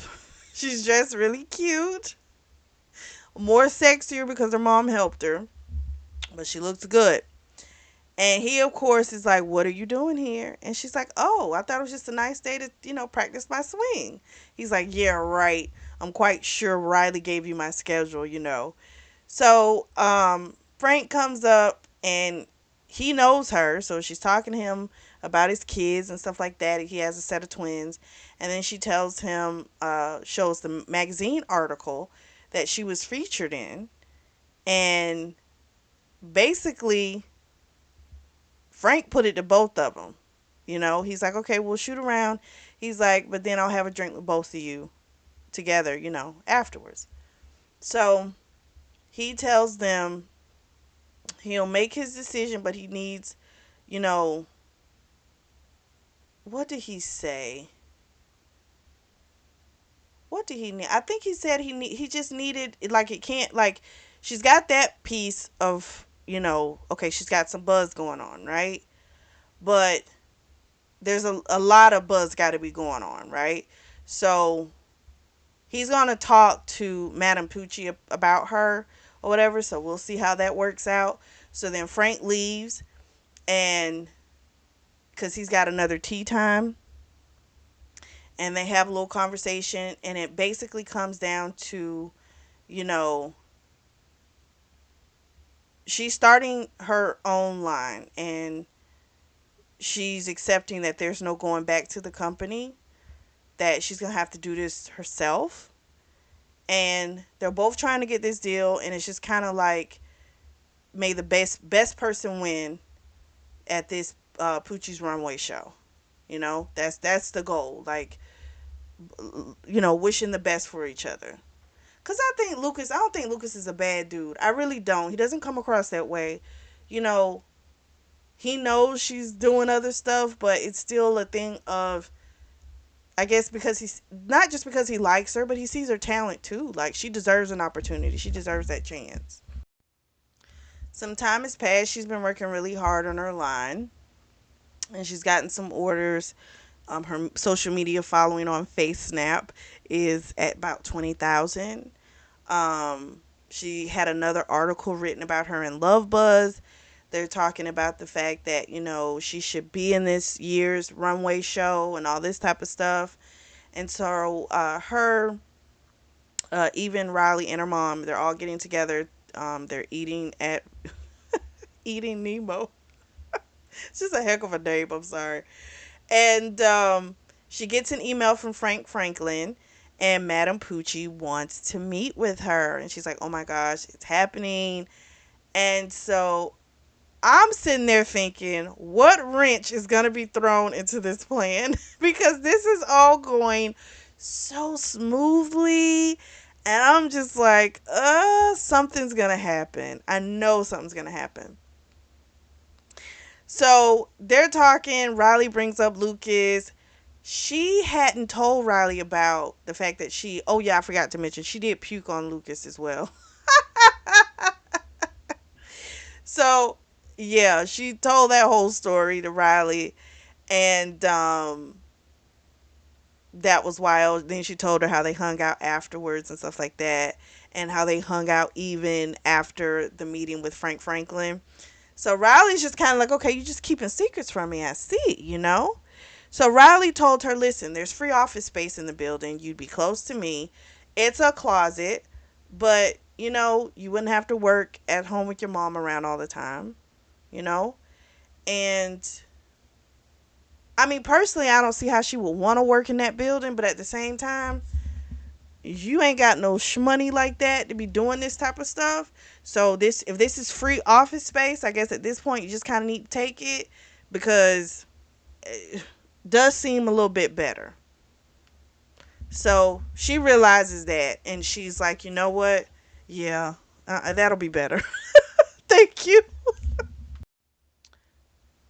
She's dressed really cute, more sexier because her mom helped her, but she looks good. And he, of course, is like, what are you doing here? And she's like, oh, I thought it was just a nice day to, practice my swing. He's like, yeah, right. I'm quite sure Riley gave you my schedule. So Frank comes up and he knows her. So she's talking to him about his kids and stuff like that. He has a set of twins. And then she tells him, shows the magazine article that she was featured in. And basically Frank put it to both of them. He's like, okay, we'll shoot around. He's like, but then I'll have a drink with both of you together, afterwards. So he tells them he'll make his decision, but he needs, you know, what did he say? What did he need? I think he said he just needed, like, it can't, like, she's got that piece of, okay, she's got some buzz going on, right? But there's a lot of buzz got to be going on, right? So he's going to talk to Madame Pucci about her or whatever. So we'll see how that works out. So then Frank leaves, and because he's got another tea time. and they have a little conversation, and it basically comes down to, you know, she's starting her own line, and she's accepting that there's no going back to the company, that she's going to have to do this herself. And they're both trying to get this deal, and it's just kind of like, may the best person win at this Poochie's runway show. That's the goal. Like, wishing the best for each other. Cause I don't think Lucas is a bad dude. I really don't. He doesn't come across that way. You know, he knows she's doing other stuff, but it's still a thing of, I guess, because he's not just because he likes her, but he sees her talent too. Like, she deserves an opportunity. She deserves that chance. Some time has passed. She's been working really hard on her line, and she's gotten some orders. Her social media following on FaceSnap is at about 20,000. She had another article written about her in Love Buzz. They're talking about the fact that, she should be in this year's runway show and all this type of stuff. And so even Riley and her mom, they're all getting together. They're eating at Eating Nemo. It's just a heck of a name. I'm sorry. And she gets an email from Frank Franklin, and Madame Poochie wants to meet with her. And she's like, oh my gosh, it's happening. And so I'm sitting there thinking, what wrench is going to be thrown into this plan? Because this is all going so smoothly. And I'm just like, something's going to happen. I know something's going to happen. So they're talking. Riley brings up Lucas. She hadn't told Riley about the fact that oh yeah, I forgot to mention, she did puke on Lucas as well. So yeah, she told that whole story to Riley, and that was wild. Then she told her how they hung out afterwards and stuff like that, and how they hung out even after the meeting with Frank Franklin. So Riley's just kind of like, okay, you're just keeping secrets from me, I see. So Riley told her, listen, there's free office space in the building. You'd be close to me. It's a closet, but, you wouldn't have to work at home with your mom around all the time, you know? And, I mean, personally, I don't see how she would want to work in that building, but at the same time, you ain't got no shmoney like that to be doing this type of stuff. So if this is free office space, I guess at this point you just kind of need to take it, because it does seem a little bit better. So she realizes that, and she's like, you know what? Yeah, that'll be better. Thank you.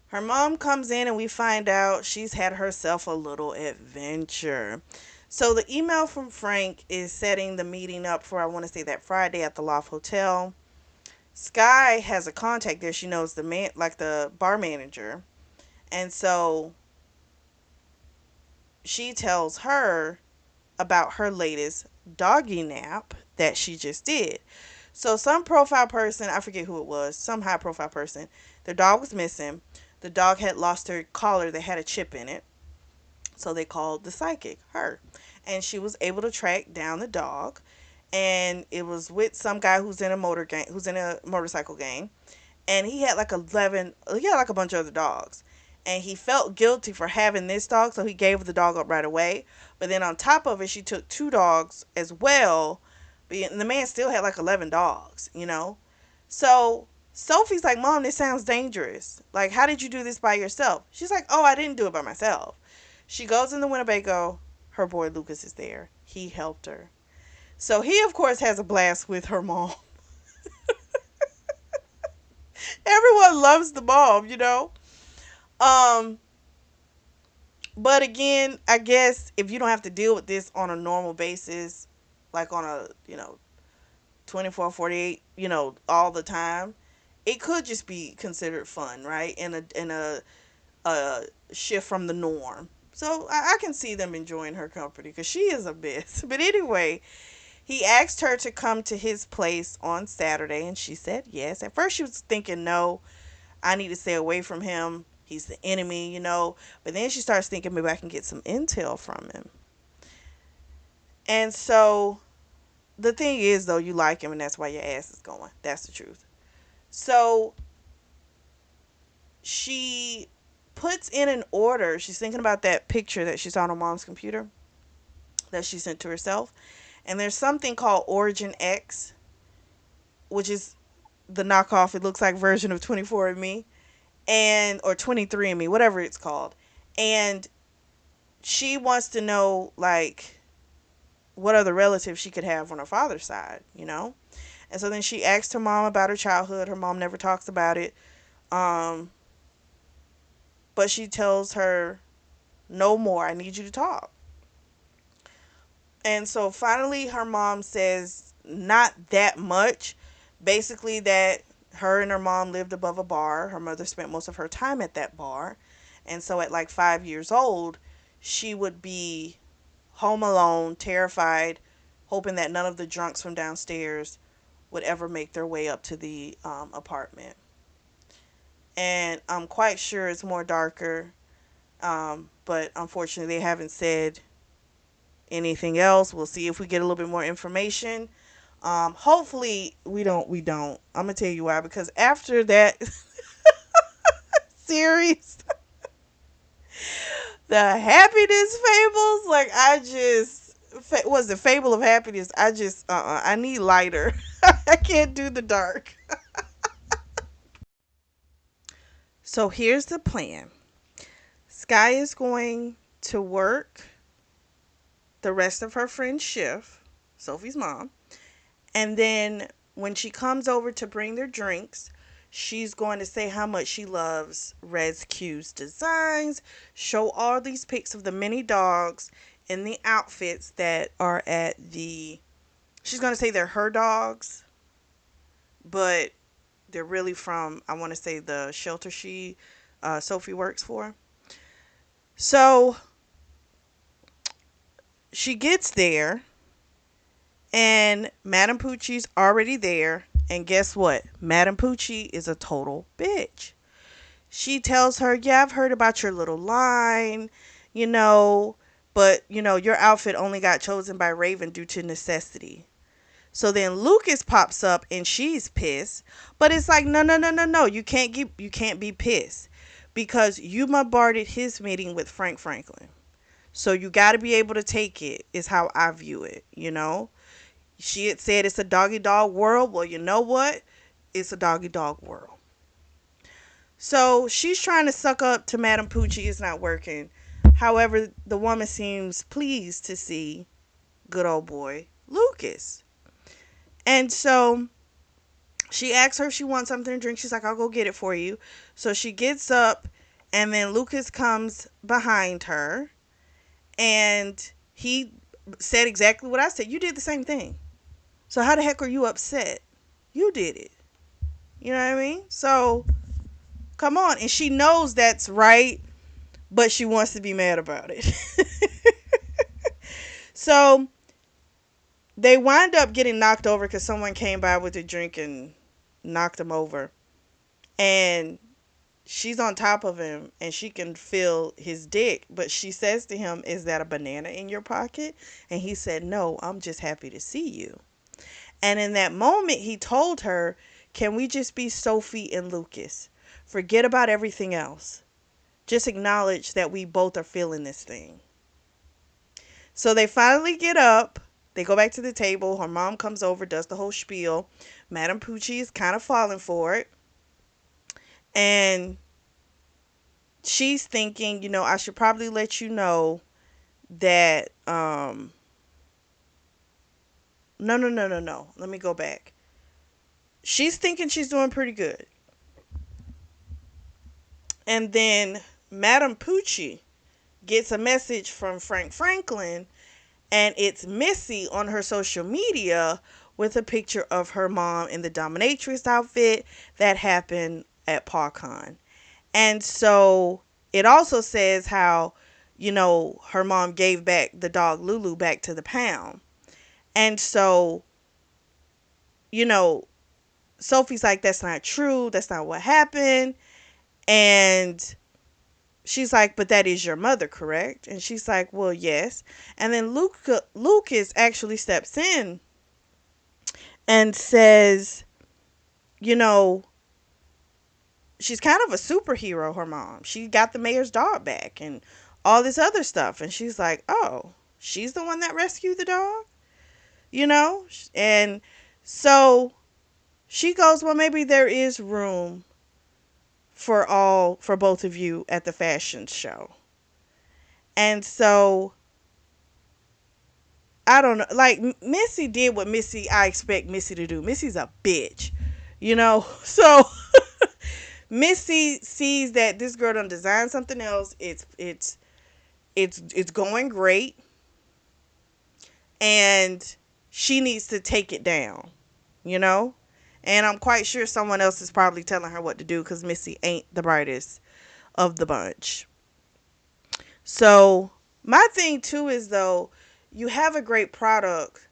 Her mom comes in, and we find out she's had herself a little adventure. So the email from Frank is setting the meeting up for, I want to say, that Friday at the Loft Hotel. Sky has a contact there. She knows the man, like the bar manager. And so she tells her about her latest doggy nap that she just did. So some profile person, I forget who it was, some high profile person, their dog was missing. The dog had lost her collar that had a chip in it. So they called the psychic, her. And she was able to track down the dog. And it was with some guy who's in a motorcycle gang. And he had like a bunch of other dogs. And he felt guilty for having this dog, so he gave the dog up right away. But then on top of it, she took two dogs as well. And the man still had like 11 dogs. So Sophie's like, Mom, this sounds dangerous. Like, how did you do this by yourself? She's like, oh, I didn't do it by myself. She goes into Winnebago. Her boy Lucas is there. He helped her. So he, of course, has a blast with her mom. Everyone loves the mom. Um, but again, I guess if you don't have to deal with this on a normal basis, like on a, 24, 48, all the time, it could just be considered fun, right? In a shift from the norm. So I can see them enjoying her company, because she is a mess. But anyway, he asked her to come to his place on Saturday, and she said yes. At first she was thinking, no, I need to stay away from him. He's the enemy. But then she starts thinking, maybe I can get some intel from him. And so the thing is, though, you like him, and that's why your ass is going. That's the truth. So she puts in an order. She's thinking about that picture that she saw on her mom's computer that she sent to herself. And there's something called Origin X, which is the knockoff. It looks like version of 24andMe and or 23andMe, whatever it's called. And she wants to know like what other relatives she could have on her father's side, you know? And so then she asked her mom about her childhood. Her mom never talks about it. Um, but she tells her, no more. I need you to talk. And so finally, her mom says, not that much. Basically, that her and her mom lived above a bar. Her mother spent most of her time at that bar. And so at like 5 years old, she would be home alone, terrified, hoping that none of the drunks from downstairs would ever make their way up to the apartment. And I'm quite sure it's more darker, but unfortunately, they haven't said anything else. We'll see if we get a little bit more information. Hopefully we don't. We don't. I'm gonna tell you why. Because after that series, the happiness fables, like I just was the fable of happiness. I just I need lighter. I can't do the dark. So here's the plan. Sky is going to work the rest of her friend's shift, Sophie's mom. And then when she comes over to bring their drinks, she's going to say how much she loves Res Q's designs, show all these pics of the mini dogs in the outfits that are at the. She's going to say they're her dogs, but they're really from, I want to say, the shelter Sophie works for. So she gets there, and Madame Poochie's already there. And guess what? Madame Poochie is a total bitch. She tells her, yeah, I've heard about your little line, you know, but, you know, your outfit only got chosen by Raven due to necessity. So then Lucas pops up and she's pissed. But it's like, no, no, no, no, no. You can't be pissed. Because you bombarded his meeting with Frank Franklin. So you got to be able to take it, is how I view it, you know? She had said it's a doggy dog world. Well, you know what? It's a doggy dog world. So she's trying to suck up to Madame Poochie. It's not working. However, the woman seems pleased to see good old boy Lucas. And so she asks her if she wants something to drink. She's like, I'll go get it for you. So she gets up, and then Lucas comes behind her, and he said exactly what I said. You did the same thing. So how the heck are you upset? You did it. You know what I mean? So come on. And she knows that's right, but she wants to be mad about it. So they wind up getting knocked over because someone came by with a drink and knocked him over. And she's on top of him and she can feel his dick. But she says to him, is that a banana in your pocket? And he said, no, I'm just happy to see you. And in that moment, he told her, can we just be Sophie and Lucas? Forget about everything else. Just acknowledge that we both are feeling this thing. So they finally get up. They go back to the table. Her mom comes over, does the whole spiel. Madame Poochie is kind of falling for it. And she's thinking, I should probably let you know that, no, no, no, no, no. Let me go back. She's thinking she's doing pretty good. And then Madame Poochie gets a message from Frank Franklin, and it's Missy on her social media with a picture of her mom in the dominatrix outfit that happened at PawCon. And so it also says how, her mom gave back the dog Lulu back to the pound. And so, you know, Sophie's like, that's not true. That's not what happened. And She's like, but that is your mother, correct? And she's like, well, yes. And then Lucas actually steps in and says, you know, she's kind of a superhero, her mom. She got the mayor's dog back and all this other stuff. And she's like, oh, she's the one that rescued the dog? You know? And so she goes, well, maybe there is room for both of you at the fashion show. And so I don't know. Like Missy did what I expect Missy to do. Missy's a bitch, you know. So Missy sees that this girl done designed something else. It's going great, and she needs to take it down, you know. And I'm quite sure someone else is probably telling her what to do because Missy ain't the brightest of the bunch. So my thing too is though, you have a great product.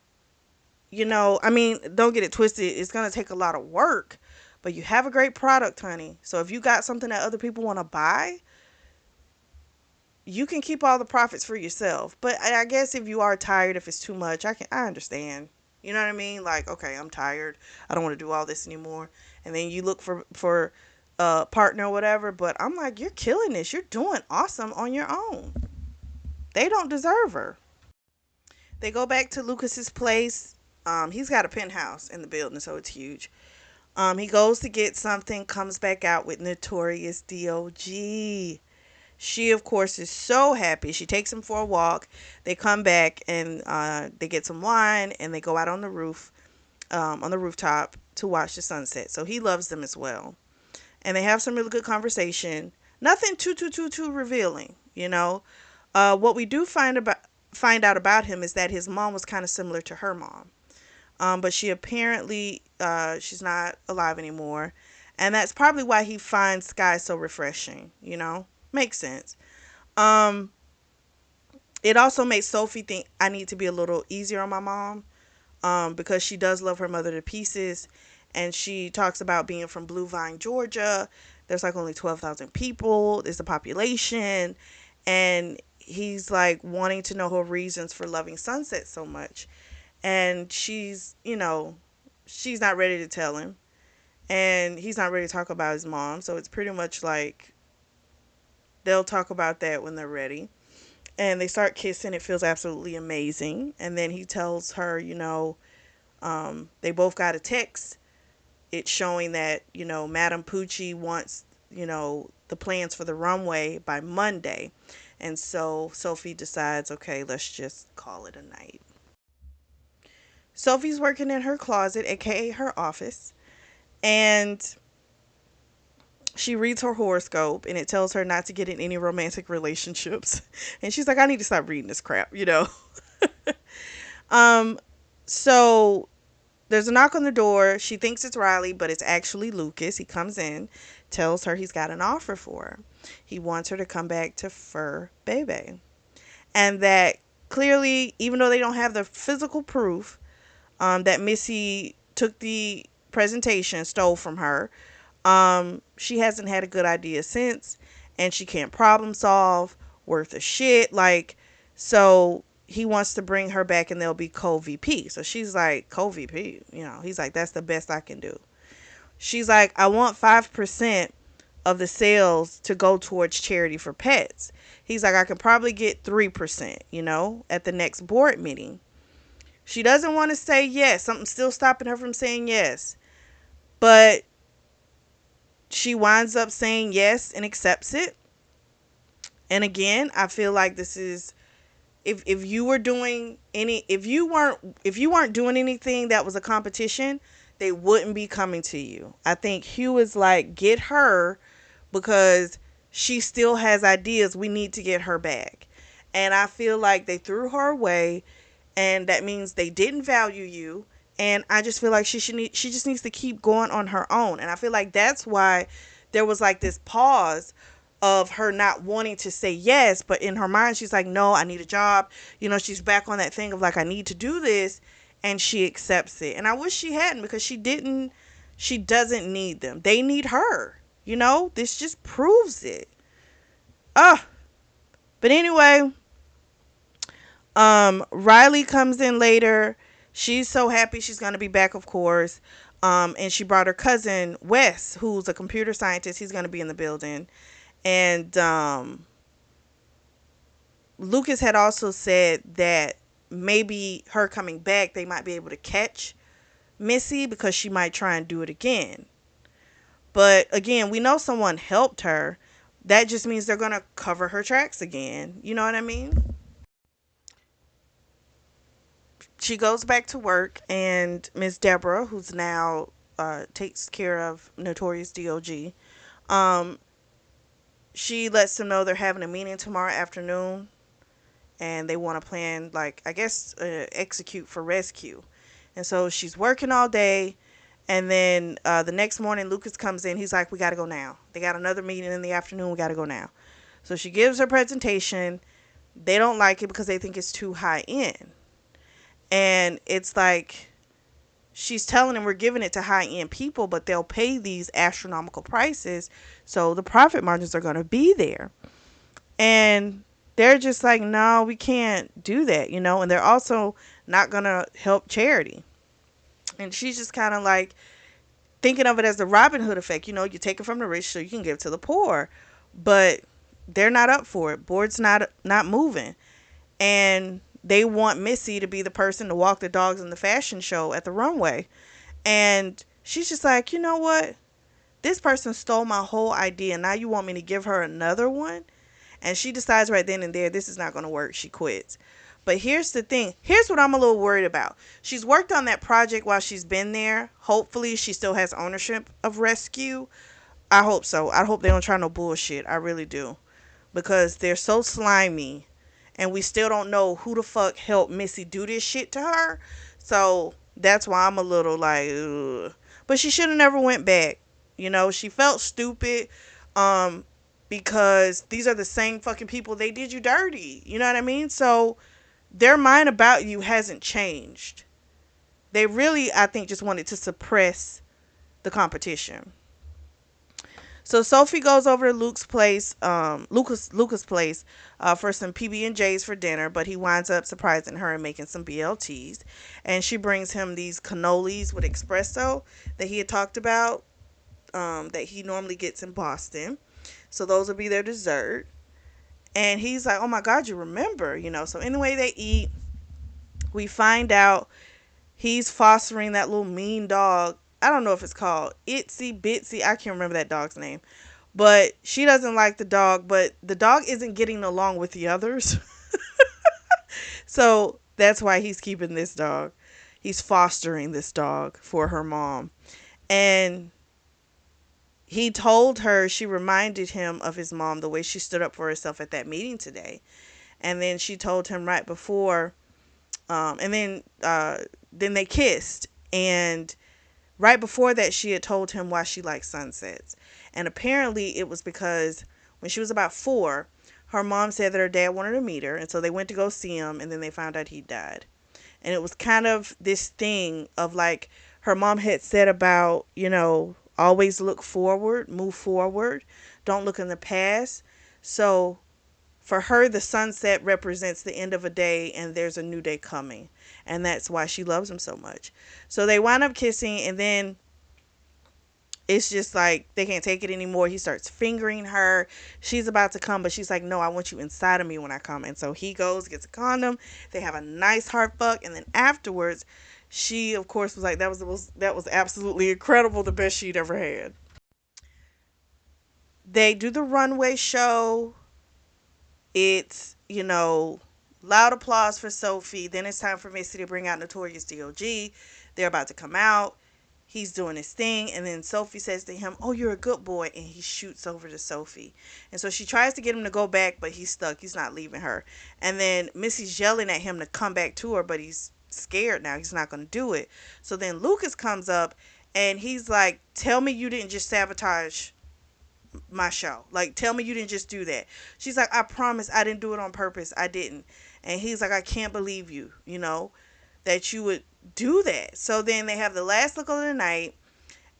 You know, I mean, don't get it twisted. It's going to take a lot of work, but you have a great product, honey. So if you got something that other people want to buy, you can keep all the profits for yourself. But I guess if you are tired, if it's too much, I understand. You know what I mean? Like, okay, I'm tired. I don't want to do all this anymore. And then you look for a partner or whatever. But I'm like, you're killing this. You're doing awesome on your own. They don't deserve her. They go back to Lucas's place. He's got a penthouse in the building, so it's huge. He goes to get something, comes back out with Notorious D.O.G. She, of course, is so happy. She takes him for a walk. They come back and they get some wine and they go out on the rooftop to watch the sunset. So he loves them as well. And they have some really good conversation. Nothing too revealing, you know. What we do find out about him is that his mom was kind of similar to her mom. But she apparently she's not alive anymore, and that's probably why he finds Sky so refreshing. You know, makes sense. Um, it also makes Sophie think I need to be a little easier on my mom, because she does love her mother to pieces, and she talks about being from Blue Vine, Georgia. There's like only 12,000 people. There's a population, and he's like wanting to know her reasons for loving Sunset so much, and she's not ready to tell him, and he's not ready to talk about his mom, so it's pretty much like they'll talk about that when they're ready. And they start kissing. It feels absolutely amazing. And then he tells her, they both got a text. It's showing that, Madame Pucci wants, the plans for the runway by Monday. And so Sophie decides, okay, let's just call it a night. Sophie's working in her closet, aka her office, and she reads her horoscope and it tells her not to get in any romantic relationships. And she's like, I need to stop reading this crap. um so there's a knock on the door. She thinks it's Riley, but it's actually Lucas. He comes in, tells her he's got an offer for her. He wants her to come back to Fur Bebe. And that clearly, even though they don't have the physical proof, that Missy took the presentation, stole from her. She hasn't had a good idea since, and she can't problem solve worth a shit. Like, so he wants to bring her back and they'll be co-VP. So she's like, co-VP, he's like, that's the best I can do. She's like, I want 5% of the sales to go towards charity for pets. He's like, I could probably get 3%, at the next board meeting. She doesn't want to say yes. Something's still stopping her from saying yes. But she winds up saying yes and accepts it. And again, I feel like this is, if you were doing any if you weren't doing anything that was a competition, they wouldn't be coming to you. I think Hugh is like, get her, because she still has ideas. We need to get her back. And I feel like they threw her away, and that means they didn't value you. And I just feel like she just needs to keep going on her own. And I feel like that's why there was like this pause of her not wanting to say yes, but in her mind she's like, no, I need a job. She's back on that thing of like, I need to do this, and she accepts it. And I wish she hadn't, because she doesn't need them. They need her. This just proves it. Ah, but anyway, Riley comes in later. She's so happy she's gonna be back, of course. And she brought her cousin Wes, who's a computer scientist. He's gonna be in the building. And Lucas had also said that maybe her coming back, they might be able to catch Missy because she might try and do it again. But again, we know someone helped her. That just means they're gonna cover her tracks again. You know what I mean? She goes back to work, and Miss Deborah, who's now takes care of Notorious DOG, um, she lets them know they're having a meeting tomorrow afternoon, and they want to plan, like, I guess, execute for rescue. And so she's working all day, and then the next morning Lucas comes in. He's like, we got to go now. They got another meeting in the afternoon. We got to go now. So she gives her presentation. They don't like it because they think it's too high end. And it's like, she's telling them we're giving it to high end people, but they'll pay these astronomical prices. So the profit margins are going to be there. And they're just like, no, we can't do that, you know? And they're also not going to help charity. And she's just kind of like thinking of it as the Robin Hood effect. You know, you take it from the rich so you can give it to the poor. But they're not up for it. Board's not moving. And they want Missy to be the person to walk the dogs in the fashion show at the runway. And she's just like, you know what? This person stole my whole idea. Now you want me to give her another one? And she decides right then and there, this is not going to work. She quits. But here's the thing. Here's what I'm a little worried about. She's worked on that project while she's been there. Hopefully, she still has ownership of Rescue. I hope so. I hope they don't try no bullshit. I really do. Because they're so slimy. And we still don't know who the fuck helped Missy do this shit to her. So that's why I'm a little like, ugh. But she should have never went back. You know, she felt stupid. Um, because these are the same fucking people they did you dirty. You know what I mean? So their mind about you hasn't changed. They really, I think, just wanted to suppress the competition. So Sophie goes over to Luke's place, Lucas' place, for some PB and J's for dinner, but he winds up surprising her and making some BLTs, and she brings him these cannolis with espresso that he had talked about, that he normally gets in Boston. So those will be their dessert. And he's like, "Oh my God, you remember?" You know. So anyway, they eat. We find out he's fostering that little mean dog. I don't know if it's called Itsy Bitsy. I can't remember that dog's name. But she doesn't like the dog, but the dog isn't getting along with the others. So that's why he's keeping this dog. He's fostering this dog for her mom. And he told her, she reminded him of his mom, the way she stood up for herself at that meeting today. And then she told him right before, and then they kissed. And right before that, she had told him why she likes sunsets. And apparently it was because when she was about 4, her mom said that her dad wanted to meet her. And so they went to go see him, and then they found out he died. And it was kind of this thing of like, her mom had said about, you know, always look forward, move forward, don't look in the past. So for her, the sunset represents the end of a day and there's a new day coming. And that's why she loves him so much. So they wind up kissing, and then it's just like they can't take it anymore. He starts fingering her. She's about to come, but she's like, no, I want you inside of me when I come. And so he goes, gets a condom. They have a nice heart fuck. And then afterwards, she, of course, was like, that was absolutely incredible. The best she'd ever had. They do the runway show. It's, you know, loud applause for Sophie. Then it's time for Missy to bring out Notorious DOG. They're about to come out. He's doing his thing, and then Sophie says to him, "Oh, you're a good boy," and he shoots over to Sophie. And so she tries to get him to go back, but he's stuck. He's not leaving her. And then Missy's yelling at him to come back to her, but he's scared now. He's not going to do it. So then Lucas comes up, and he's like, "Tell me you didn't just sabotage my show. Like, tell me you didn't just do that." She's like, "I promise I didn't do it on purpose. I didn't." And he's like, "I can't believe you, you know, that you would do that." So then they have the last look of the night.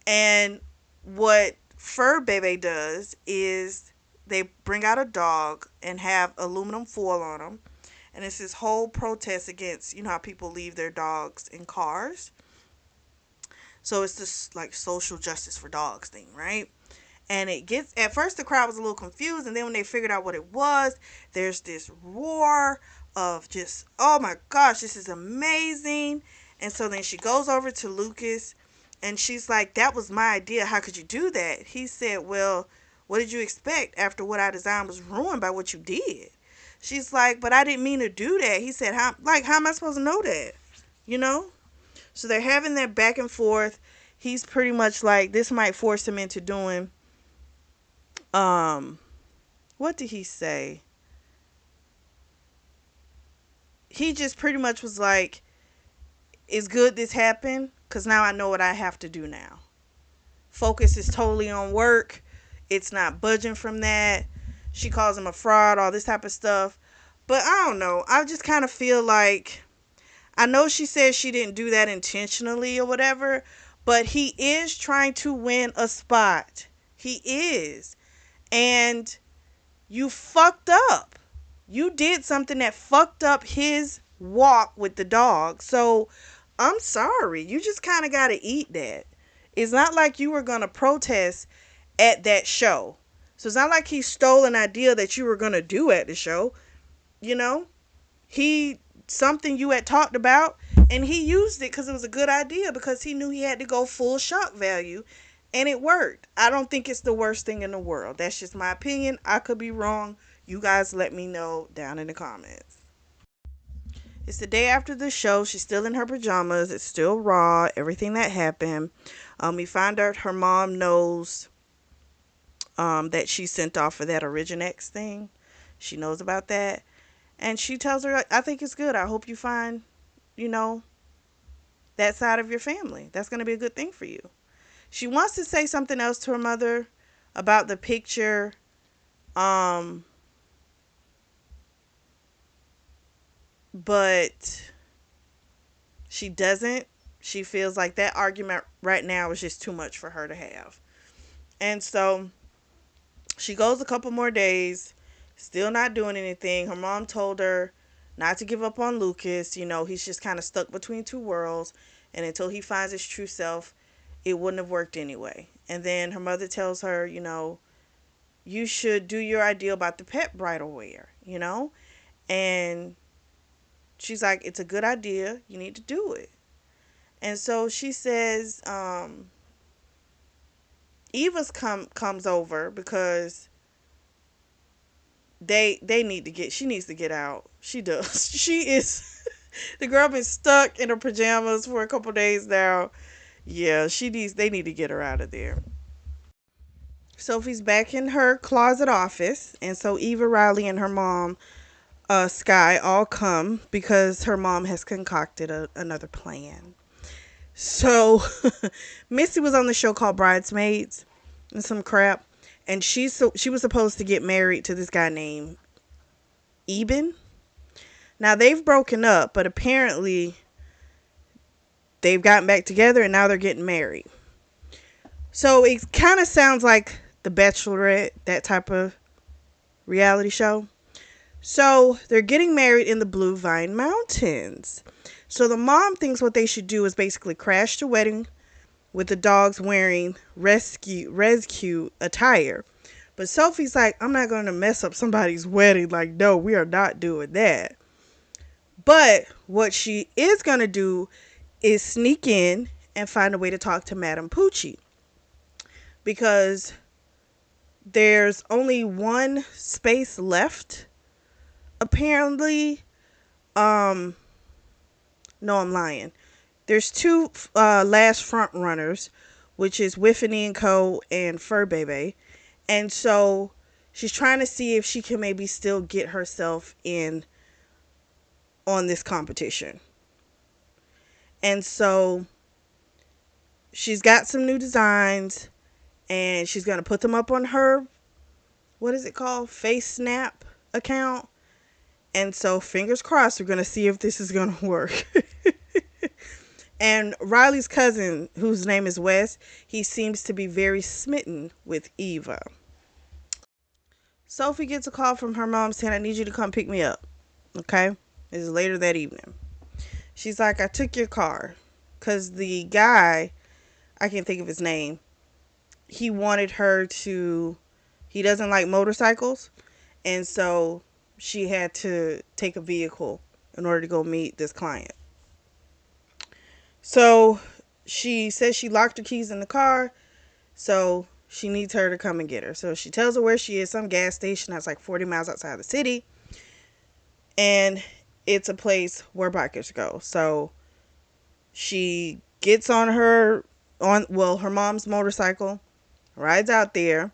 And what Fur Bebe does is they bring out a dog and have aluminum foil on them, and it's this whole protest against, you know, how people leave their dogs in cars. So it's this like social justice for dogs thing, right? And it gets, at first the crowd was a little confused, and then when they figured out what it was, there's this roar of just, oh my gosh, this is amazing. And so then she goes over to Lucas, and she's like, that was my idea, how could you do that? He said, well, what did you expect after what I designed was ruined by what you did? She's like, but I didn't mean to do that. He said, how am I supposed to know that, you know? So they're having that back and forth. He's pretty much like, this might force him into doing, um what did he say? He just pretty much was like, it's good this happened because now I know what I have to do now. Focus is totally on work. It's not budging from that. She calls him a fraud, all this type of stuff. But I don't know, I just kind of feel like, I know she says she didn't do that intentionally or whatever, but he is trying to win a spot. He is. And you fucked up. You did something that fucked up his walk with the dog. So I'm sorry. You just kind of got to eat that. It's not like you were going to protest at that show. So it's not like he stole an idea that you were going to do at the show. You know, he, something you had talked about, and he used it because it was a good idea, because he knew he had to go full shock value, and it worked. I don't think it's the worst thing in the world. That's just my opinion. I could be wrong. You guys let me know down in the comments. It's the day after the show. She's still in her pajamas. It's still raw, everything that happened. We find out her mom knows that she sent off for that Originex thing. She knows about that. And she tells her, I think it's good. I hope you find, you know, that side of your family. That's going to be a good thing for you. She wants to say something else to her mother about the picture. But she doesn't. She feels like that argument right now is just too much for her to have. And so she goes a couple more days, still not doing anything. Her mom told her not to give up on Lucas. You know, he's just kind of stuck between two worlds. And until he finds his true self, it wouldn't have worked anyway. And then her mother tells her, you know, you should do your idea about the pet bridal wear, you know? And she's like, it's a good idea. You need to do it. And so she says, Eva's comes over because they need to get, she needs to get out. She does. She is, the girl been stuck in her pajamas for a couple days now. Yeah, they need to get her out of there. Sophie's back in her closet office, and so Eva, Riley, and her mom, Sky, all come because her mom has concocted another plan. So Missy was on the show called Bridesmaids and some crap, and she was supposed to get married to this guy named Eben. Now they've broken up, but apparently they've gotten back together and now they're getting married. So it kind of sounds like The Bachelorette, that type of reality show. So they're getting married in the Blue Vine Mountains. So the mom thinks what they should do is basically crash the wedding with the dogs wearing rescue attire. But Sophie's like, I'm not going to mess up somebody's wedding. Like, no, we are not doing that. But what she is going to do is sneak in and find a way to talk to Madame Pucci. Because there's only one space left, apparently. No, I'm lying. There's two last front runners, which is Whiffany and Co. and Fur Baby. And so she's trying to see if she can maybe still get herself in on this competition. And so she's got some new designs, and she's going to put them up on her, what is it called? Face Snap account. And so fingers crossed, we're going to see if this is going to work. And Riley's cousin, whose name is Wes, he seems to be very smitten with Eva. Sophie gets a call from her mom saying, I need you to come pick me up. Okay? This is later that evening. She's like, I took your car. Because the guy, I can't think of his name, he wanted her to, he doesn't like motorcycles. And so she had to take a vehicle in order to go meet this client. So she says she locked her keys in the car. So she needs her to come and get her. So she tells her where she is, some gas station that's like 40 miles outside the city. And it's a place where bikers go. So she gets on her mom's motorcycle, rides out there,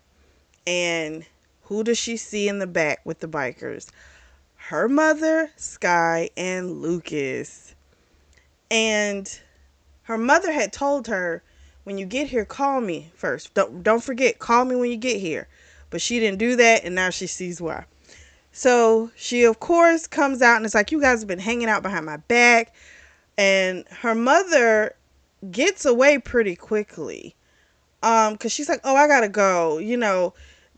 and who does she see in the back with the bikers? Her mother, Sky, and Lucas. And her mother had told her, when you get here, call me first. Don't forget, call me when you get here. But she didn't do that, and now she sees why. So she, of course, comes out and it's like, you guys have been hanging out behind my back. And her mother gets away pretty quickly. Because she's like, oh, I gotta go.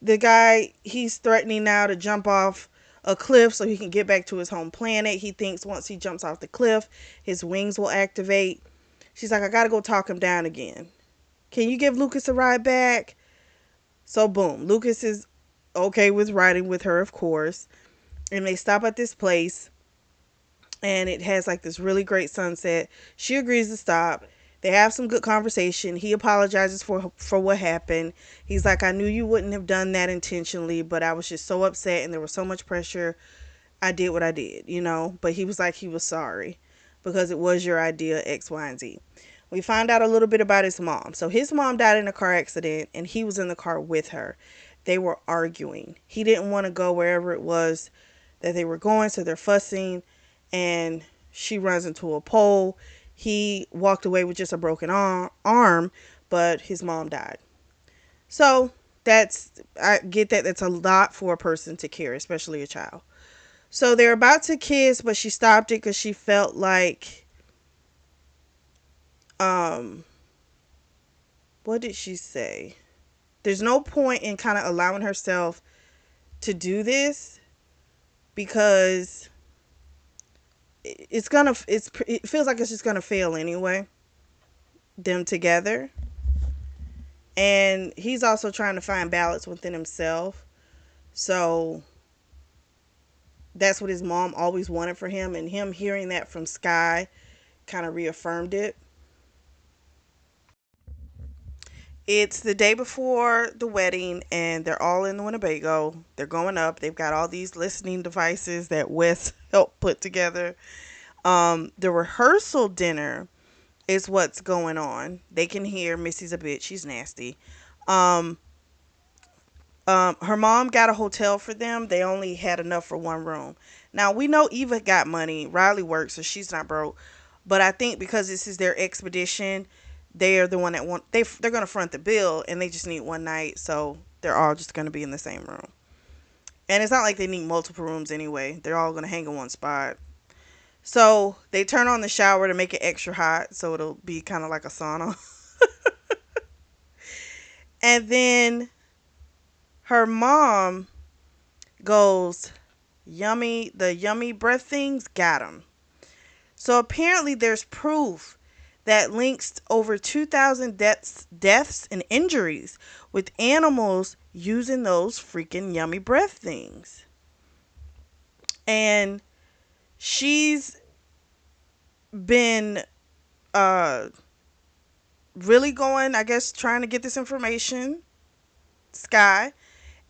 The guy, he's threatening now to jump off a cliff so he can get back to his home planet. He thinks once he jumps off the cliff, his wings will activate. She's like, I gotta go talk him down again. Can you give Lucas a ride back? So boom, Lucas is okay with riding with her, of course. And they stop at this place, and it has like this really great sunset. She agrees to stop. They have some good conversation. He apologizes for what happened. He's like, I knew you wouldn't have done that intentionally, but I was just so upset and there was so much pressure. I did what I did. But he was like, he was sorry because it was your idea, X, Y, and Z. We found out a little bit about his mom. So his mom died in a car accident and he was in the car with her. They were arguing. He didn't want to go wherever it was that they were going, so they're fussing, and she runs into a pole. He walked away with just a broken arm, but his mom died. So I get that that's a lot for a person to carry, especially a child. So they're about to kiss, but she stopped it because she felt like, what did she say? There's no point in kind of allowing herself to do this because it feels like it's just gonna fail anyway, them together. And he's also trying to find balance within himself. So that's what his mom always wanted for him, and him hearing that from Sky kind of reaffirmed it. It's the day before the wedding, and they're all in Winnebago. They're going up. They've got all these listening devices that Wes helped put together. The rehearsal dinner is what's going on. They can hear Missy's a bitch. She's nasty. Um, her mom got a hotel for them. They only had enough for one room. Now we know Eva got money. Riley works, so she's not broke. But I think because this is their expedition, they're the one that they're gonna front the bill, and they just need one night, so they're all just gonna be in the same room. And it's not like they need multiple rooms anyway. They're all gonna hang in one spot. So they turn on the shower to make it extra hot, so it'll be kind of like a sauna. And then her mom goes, the yummy breath things got him. So apparently there's proof that links over 2,000 deaths and injuries with animals using those freaking yummy breath things. And she's been really going, I guess, trying to get this information, Sky.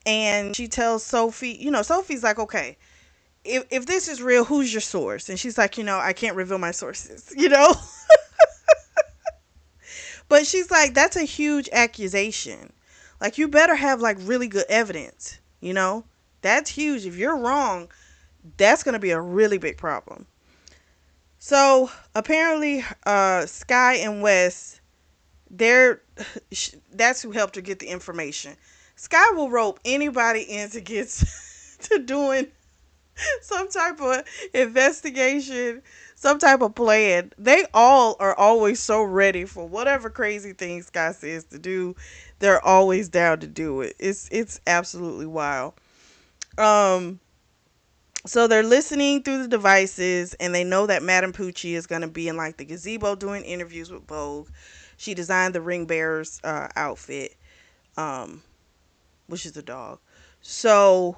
And she tells Sophie, Sophie's like, okay, if this is real, who's your source? And she's like, I can't reveal my sources. But she's like, that's a huge accusation. Like, you better have like really good evidence. That's huge. If you're wrong, that's going to be a really big problem. So apparently, Sky and Wes, that's who helped her get the information. Sky will rope anybody into get to doing some type of investigation, some type of plan. They all are always so ready for whatever crazy thing Sky says to do. They're always down to do it. It's absolutely wild. Um, so they're listening through the devices, and they know that Madame Pucci is going to be in like the gazebo doing interviews with Vogue. She designed the ring bearer's outfit, um, which is a dog. So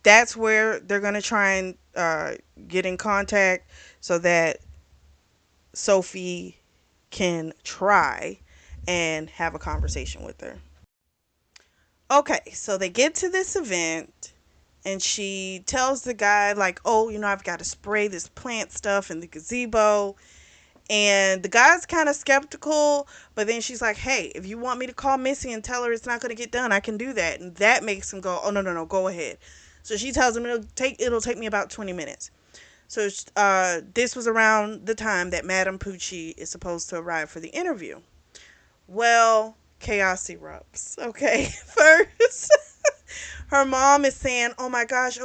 that's where they're going to try and get in contact so that Sophie can try and have a conversation with her. Okay, so they get to this event, and she tells the guy, like, oh, I've got to spray this plant stuff in the gazebo. And the guy's kind of skeptical, but then she's like, hey, if you want me to call Missy and tell her it's not going to get done, I can do that. And that makes him go, oh, no, no, no, go ahead. So she tells him it'll take me about 20 minutes. So this was around the time that Madame Pucci is supposed to arrive for the interview. Well, chaos erupts. Okay, first, her mom is saying, oh my gosh,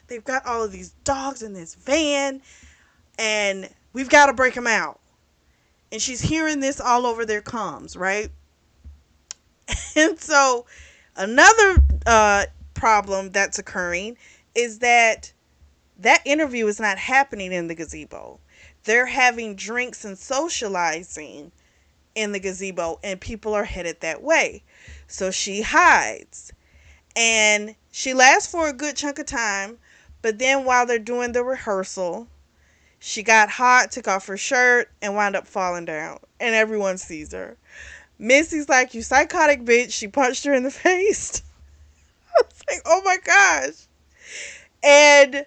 they've got all of these dogs in this van, and we've got to break them out. And she's hearing this all over their comms, right? And so, another problem that's occurring is that interview is not happening in the gazebo. They're having drinks and socializing in the gazebo, and people are headed that way. So she hides, and she lasts for a good chunk of time. But then, while they're doing the rehearsal, she got hot, took off her shirt, and wound up falling down, and everyone sees her. Missy's like, you psychotic bitch. She punched her in the face. It's like, oh my gosh. And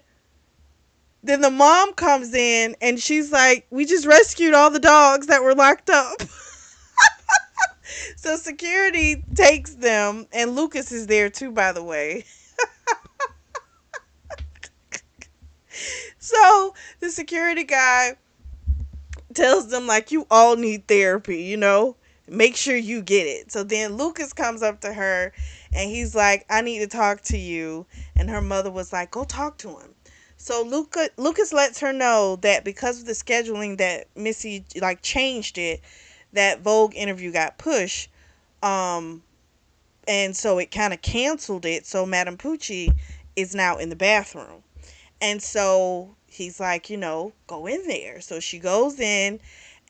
then the mom comes in, and she's like, we just rescued all the dogs that were locked up. So security takes them, and Lucas is there too, by the way. So the security guy tells them, like, you all need therapy. Make sure you get it. So then Lucas comes up to her, and he's like, I need to talk to you. And her mother was like, go talk to him. So Lucas lets her know that because of the scheduling that Missy like changed it, that Vogue interview got pushed. Um, and so it kind of canceled it. So Madame Pucci is now in the bathroom. And so he's like, go in there. So she goes in,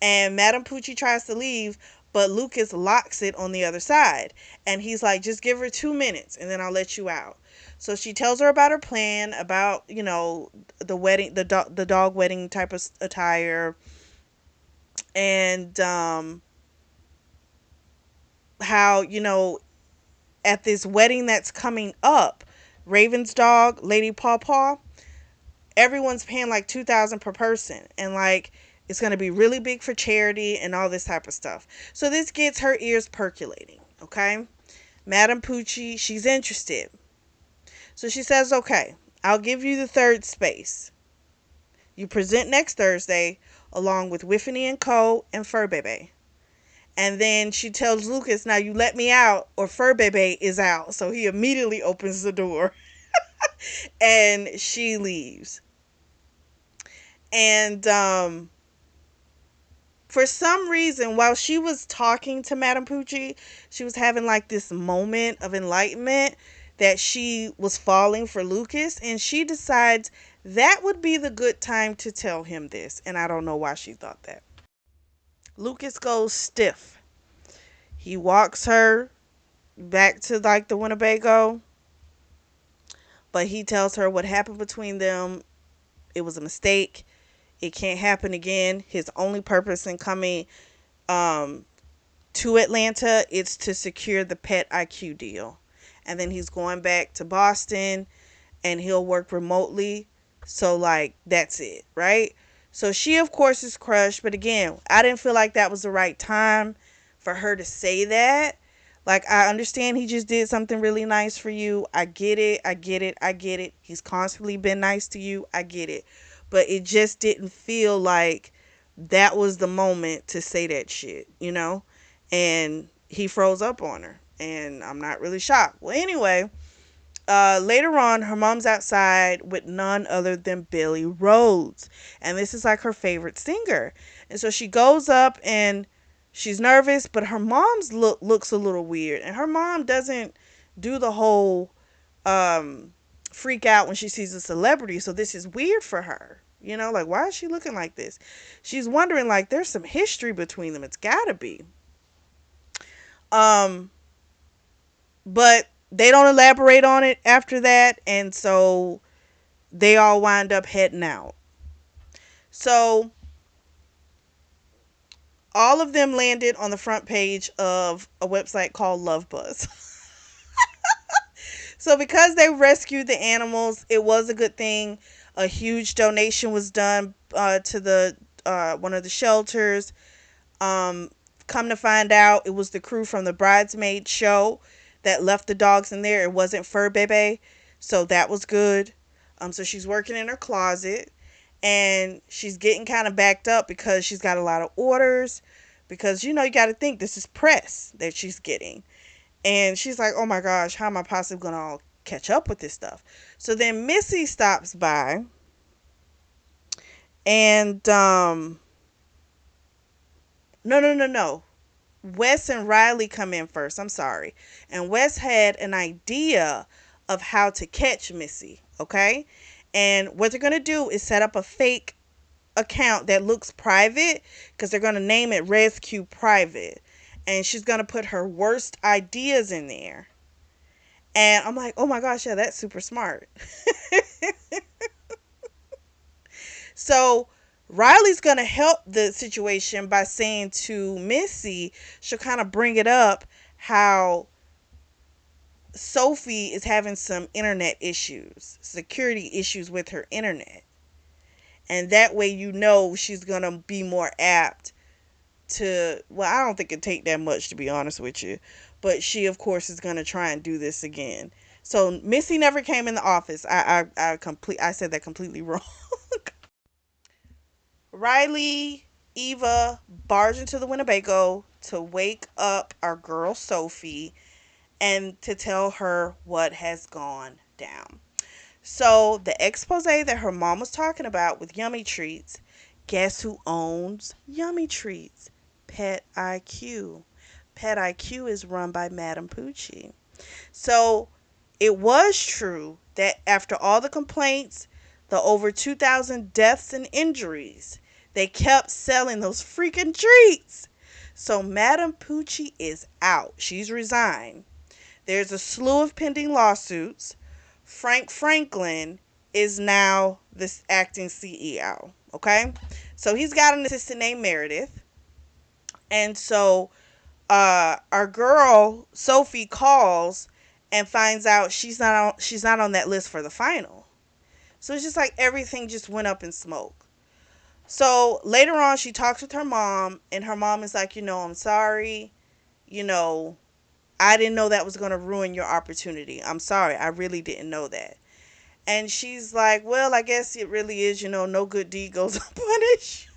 and Madame Pucci tries to leave, but Lucas locks it on the other side. And he's like, just give her 2 minutes and then I'll let you out. So she tells her about her plan, about, the wedding, the dog wedding type of attire, and how, at this wedding that's coming up, Raven's dog, Lady Paw Paw, everyone's paying like $2,000 per person, and like it's going to be really big for charity and all this type of stuff. So this gets her ears percolating. Okay, Madame Pucci, she's interested. So she says, okay, I'll give you the third space. You present next Thursday along with Whiffany and Co. and Fur Bebe. And then she tells Lucas, now you let me out or Fur Bebe is out. So he immediately opens the door and she leaves. And for some reason, while she was talking to Madame Pucci, she was having like this moment of enlightenment that she was falling for Lucas, and she decides that would be the good time to tell him this. And I don't know why she thought that. Lucas goes stiff. He walks her back to like the Winnebago, but he tells her what happened between them. It was a mistake. It can't happen again. His only purpose in coming um, to Atlanta is to secure the pet IQ deal. And then he's going back to Boston, and he'll work remotely. So, like, that's it, right? So she, of course, is crushed. But again, I didn't feel like that was the right time for her to say that. Like, I understand he just did something really nice for you. I get it. I get it. I get it. He's constantly been nice to you. I get it. But it just didn't feel like that was the moment to say that shit. And he froze up on her. And I'm not really shocked. Well, anyway, later on, her mom's outside with none other than Billy Rhodes. And this is like her favorite singer. And so she goes up and she's nervous, but her mom's looks a little weird. And her mom doesn't do the whole um freak out when she sees a celebrity. So this is weird for her. You know, like, why is she looking like this? She's wondering, like, there's some history between them. It's gotta be. Um, but they don't elaborate on it after that, and so they all wind up heading out. So all of them landed on the front page of a website called Love Buzz. So because they rescued the animals, it was a good thing. A huge donation was done to the one of the shelters. Um, Come to find out, it was the crew from the Bridesmaid show that left the dogs in there. It wasn't Fur Bebe, so that was good. So she's working in her closet, and she's getting kind of backed up because she's got a lot of orders. Because you know, you got to think this is press that she's getting, and she's like, "Oh my gosh, how am I possibly gonna all catch up with this stuff?" So then Missy stops by, and no, no, no, no. Wes and Riley come in first. I'm sorry. And Wes had an idea of how to catch Missy, okay? And what they're going to do is set up a fake account that looks private because they're going to name it Rescue Private. And she's going to put her worst ideas in there. And I'm like, oh my gosh, yeah, that's super smart. So Riley's going to help the situation by saying to Missy, she'll kind of bring it up how Sophie is having some internet issues, security issues with her internet. And that way, you know, she's going to be more apt to, well, I don't think it'd take that much, to be honest with you. But she, of course, is going to try and do this again. So Missy never came in the office. I said that completely wrong. Riley, Eva barge into the Winnebago to wake up our girl Sophie and to tell her what has gone down. So the expose that her mom was talking about with Yummy Treats, guess who owns Yummy Treats? Pet IQ. Pet IQ is run by Madame Poochie. So it was true that after all the complaints, the over 2,000 deaths and injuries, they kept selling those freaking treats. So Madame Poochie is out. She's resigned. There's a slew of pending lawsuits. Frank Franklin is now this acting CEO. Okay, so he's got an assistant named Meredith, and so our girl Sophie calls and finds out she's not on that list for the final. So it's just like everything just went up in smoke. So later on, she talks with her mom, and her mom is like, I'm sorry, you know, I didn't know that was going to ruin your opportunity. I'm sorry. I really didn't know that. And she's like, well, I guess it really is, no good deed goes unpunished.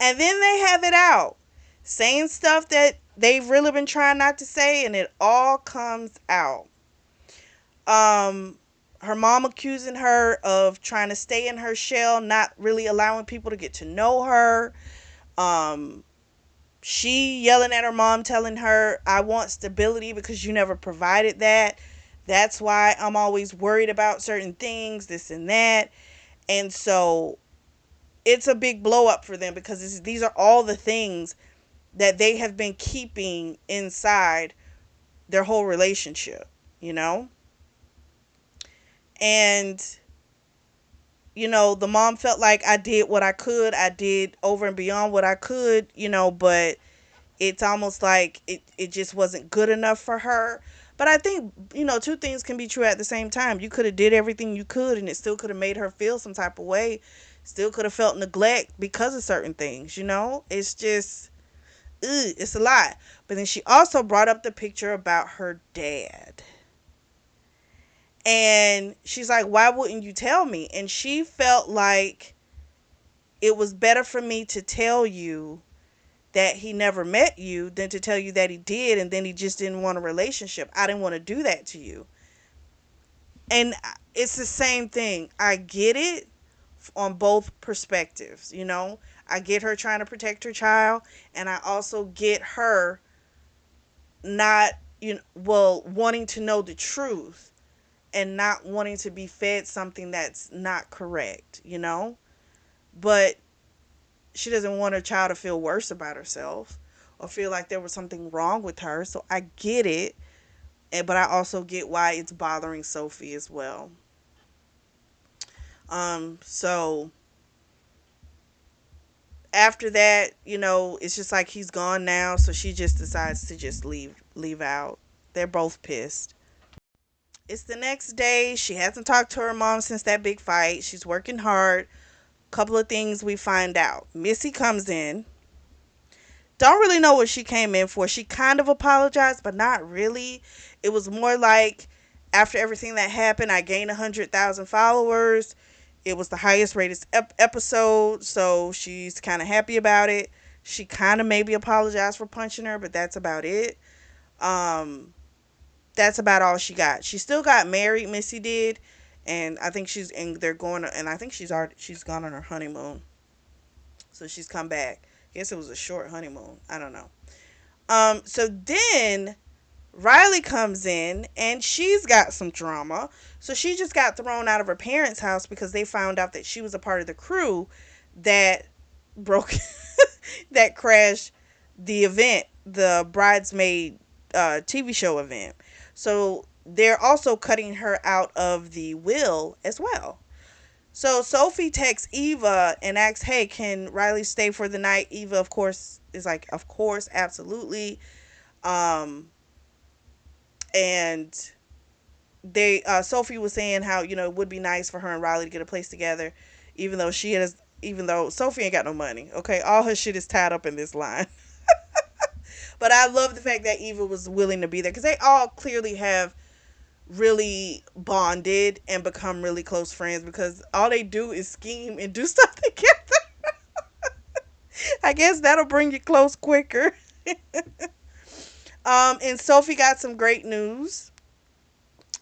And then they have it out, saying stuff that they've really been trying not to say, and it all comes out. Um, Her mom accusing her of trying to stay in her shell, not really allowing people to get to know her. Um, she yelling at her mom, telling her, I want stability because you never provided that. That's why I'm always worried about certain things, this and that. And so it's a big blow up for them because these are all the things that they have been keeping inside their whole relationship, you know? And, the mom felt like I did what I could. I did over and beyond what I could, but it's almost like it just wasn't good enough for her. But I think, two things can be true at the same time. You could have did everything you could and it still could have made her feel some type of way. Still could have felt neglect because of certain things. It's just, it's a lot. But then she also brought up the picture about her dad. And she's like, why wouldn't you tell me? And she felt like it was better for me to tell you that he never met you than to tell you that he did and then he just didn't want a relationship. I didn't want to do that to you. And it's the same thing. I get it on both perspectives. I get her trying to protect her child, and I also get her not well, wanting to know the truth and not wanting to be fed something that's not correct, But she doesn't want her child to feel worse about herself or feel like there was something wrong with her. So I get it, but I also get why it's bothering Sophie as well. So after that, it's just like he's gone now, so she just decides to just leave out. They're both pissed. It's the next day. She hasn't talked to her mom since that big fight. She's working hard. Couple of things we find out. Missy comes in. Don't really know what she came in for. She kind of apologized, but not really. It was more like, after everything that happened, I gained 100,000 followers. It was the highest rated episode, so she's kind of happy about it. She kind of maybe apologized for punching her, but that's about it. Um, that's about all she got. She still got married. Missy did, and I think they're going, and I think she's gone on her honeymoon, so she's come back. I guess it was a short honeymoon. I don't know. So then Riley comes in and she's got some drama. So she just got thrown out of her parents' house because they found out that she was a part of the crew that broke that crashed the event, the bridesmaid TV show event. So they're also cutting her out of the will as well. So Sophie texts Eva and asks, "Hey, can Riley stay for the night?" Eva, of course, is like, "Of course, absolutely." Um, and Sophie was saying how it would be nice for her and Riley to get a place together, even though Sophie ain't got no money. Okay, all her shit is tied up in this line. But I love the fact that Eva was willing to be there because they all clearly have really bonded and become really close friends because all they do is scheme and do stuff together. I guess that'll bring you close quicker. And Sophie got some great news.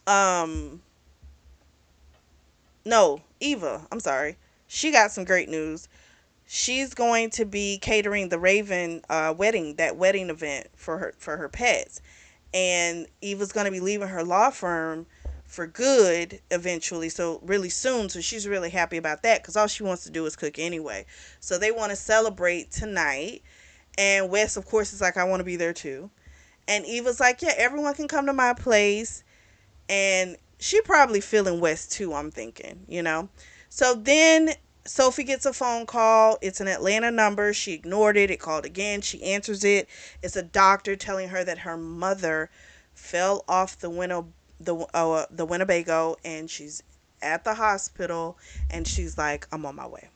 Um, no, Eva, I'm sorry. She got some great news. She's going to be catering the Raven wedding event for her pets. And Eva's going to be leaving her law firm for good eventually, so really soon. So she's really happy about that because all she wants to do is cook anyway. So they want to celebrate tonight. And Wes, of course, is like, "I want to be there too." And Eva's like, "Yeah, everyone can come to my place." And she probably feeling West too, I'm thinking. So then Sophie gets a phone call. It's an Atlanta number. She ignored it. It called again. She answers it. It's a doctor telling her that her mother fell off the Winnebago and she's at the hospital, and she's like, "I'm on my way."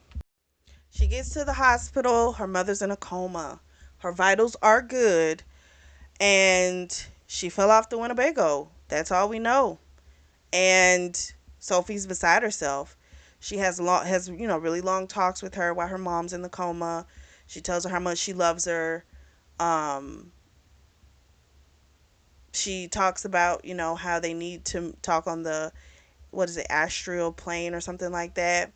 She gets to the hospital. Her mother's in a coma. Her vitals are good, and she fell off the Winnebago. That's all we know. And Sophie's beside herself. She has really long talks with her while her mom's in the coma. She tells her how much she loves her. Um, she talks about how they need to talk on the, what is it, astral plane or something like that.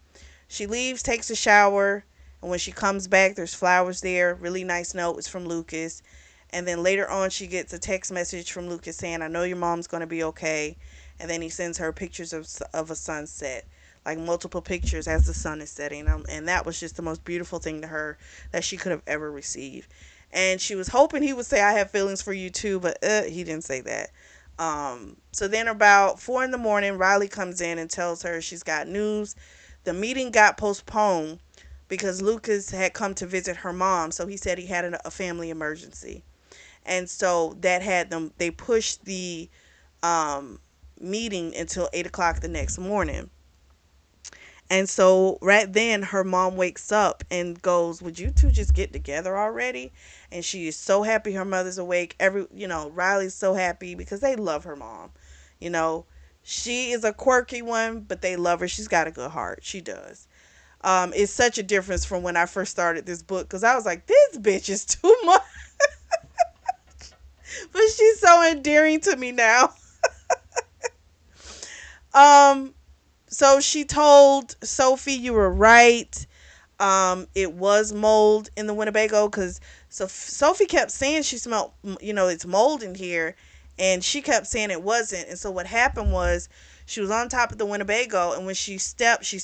She leaves, takes a shower, and when she comes back, there's flowers there. Really nice note. It's from Lucas. And then later on, she gets a text message from Lucas saying, "I know your mom's going to be okay." And then he sends her pictures of a sunset, like multiple pictures as the sun is setting. And that was just the most beautiful thing to her that she could have ever received. And she was hoping he would say, "I have feelings for you too," but he didn't say that. So then about 4 in the morning, Riley comes in and tells her she's got news. The meeting got postponed because Lucas had come to visit her mom. So he said he had a family emergency. And so that had them, they pushed the um, meeting until 8 o'clock the next morning. And so right then her mom wakes up and goes, "Would you two just get together already?" And she is so happy her mother's awake. Riley's so happy because they love her mom. You know, she is a quirky one, but they love her. She's got a good heart. She does. It's such a difference from when I first started this book because I was like, "This bitch is too much." But she's so endearing to me now. Um, so she told Sophie, "You were right. It was mold in the Winnebago," because Sophie kept saying she smelled, it's mold in here, And she kept saying it wasn't. And so what happened was she was on top of the Winnebago, and when she stepped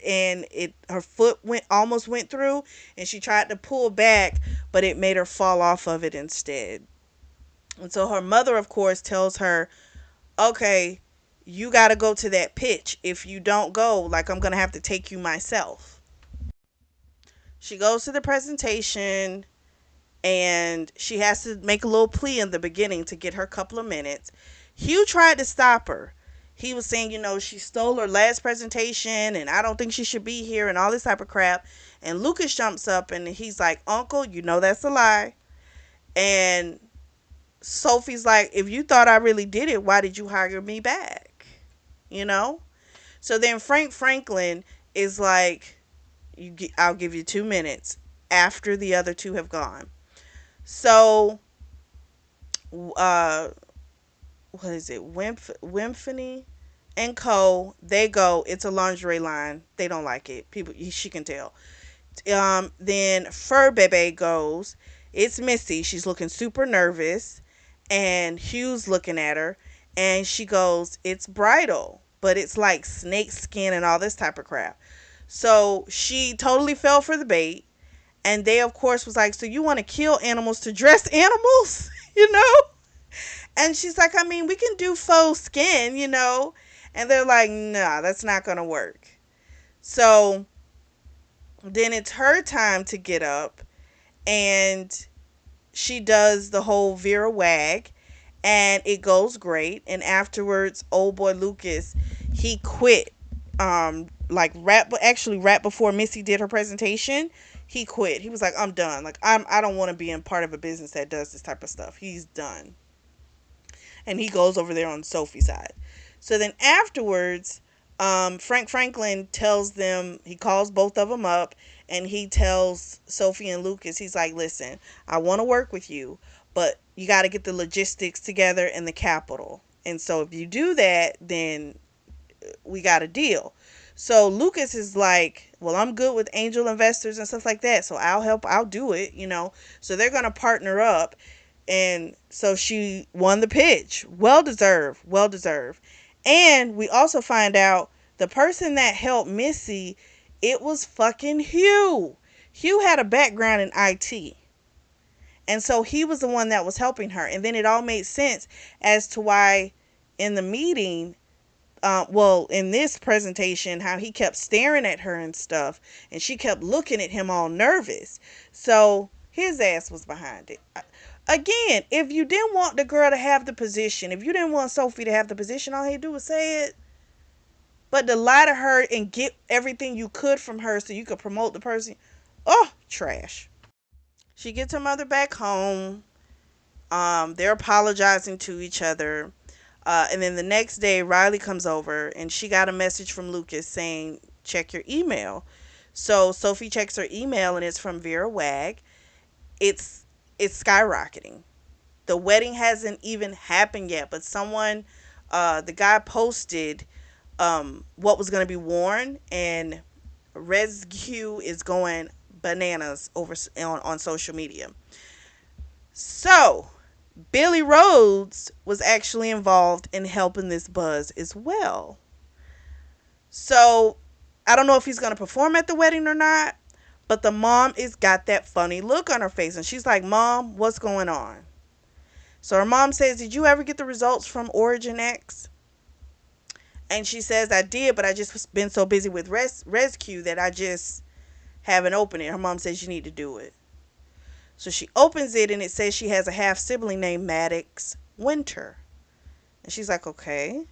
and it her foot went through, and she tried to pull back, but it made her fall off of it instead. And so her mother, of course, tells her, okay, you got to go to that pitch. If you don't go, like, I'm going to have to take you myself. She goes to the presentation, and she has to make a little plea in the beginning to get her couple of minutes. Hugh tried to stop her. He was saying, she stole her last presentation and I don't think she should be here and all this type of crap. And Lucas jumps up and he's like, Uncle, that's a lie. And Sophie's like, if you thought I really did it, why did you hire me back? You know? So then Frank Franklin is like, I'll give you 2 minutes after the other two have gone. So, what is it? Wymphony and Co. They go. It's a lingerie line. They don't like it. She can tell. Then Fur Bebe goes. It's Missy. She's looking super nervous, and Hugh's looking at her, and she goes, "It's bridal, but it's like snake skin and all this type of crap." So she totally fell for the bait. And they, of course, was like, so you want to kill animals to dress animals? you know? And she's like, I mean, we can do faux skin. And they're like, nah, that's not going to work. So then it's her time to get up. And she does the whole Vera Wag. And it goes great. And afterwards, old boy Lucas, he quit. Like right before Missy did her presentation, he quit. He was like, I'm done. Like, I don't want to be in part of a business that does this type of stuff. He's done. And he goes over there on Sophie's side. So then afterwards, Frank Franklin tells them, he calls both of them up, and he tells Sophie and Lucas, he's like, listen, I want to work with you, but you got to get the logistics together in the capital. And so if you do that, then we got a deal. So Lucas is like, well, I'm good with angel investors and stuff like that, so I'll help. I'll do it. So they're going to partner up. And so she won the pitch. Well deserved. Well deserved. And we also find out the person that helped Missy, it was fucking Hugh. Hugh had a background in IT. And so he was the one that was helping her. And then it all made sense as to why in the meeting, in this presentation, how he kept staring at her and stuff, and she kept looking at him all nervous. So his ass was behind it. Again, if you didn't want the girl to have the position, if you didn't want Sophie to have the position, all he do was say it. But to lie to her and get everything you could from her so you could promote the person, oh, trash. She gets her mother back home. They're apologizing to each other. And then the next day, Riley comes over and she got a message from Lucas saying, check your email. So Sophie checks her email and it's from Vera Wag. It's skyrocketing. The wedding hasn't even happened yet, but the guy posted what was going to be worn, and Rescue is going bananas on social media. So Billy Rhodes was actually involved in helping this buzz as well. So I don't know if he's going to perform at the wedding or not, but the mom is got that funny look on her face, and she's like, Mom, what's going on? So her mom says, did you ever get the results from Origin X? And she says, I did, but I just been so busy with Rescue that I just haven't opened it. Her mom says, you need to do it. So she opens it and it says she has a half sibling named Maddox Winter. And she's like, okay.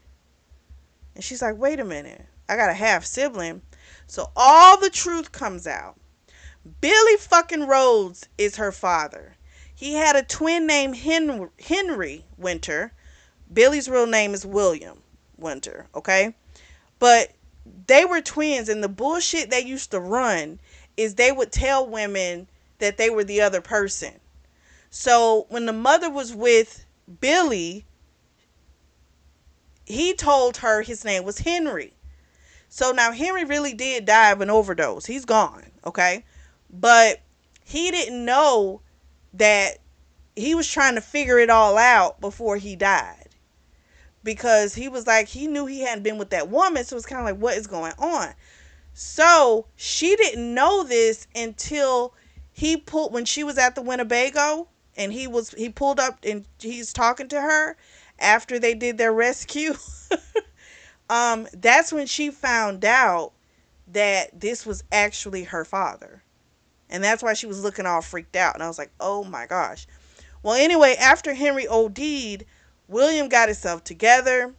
And she's like, wait a minute. I got a half sibling. So all the truth comes out. Billy fucking Rhodes is her father. He had a twin named Henry Winter. Billy's real name is William Winter, okay? But they were twins, and the bullshit they used to run is they would tell women that they were the other person. So when the mother was with Billy, he told her his name was Henry. So now Henry really did die of an overdose. He's gone, okay? But he didn't know that he was trying to figure it all out before he died, because he was like, he knew he hadn't been with that woman, so it's kind of like, what is going on? So she didn't know this until he pulled, when she was at the Winnebago, and he pulled up and he's talking to her after they did their rescue. That's when she found out that this was actually her father. And that's why she was looking all freaked out. And I was like, oh my gosh. Well, anyway, after Henry OD'd, William got himself together,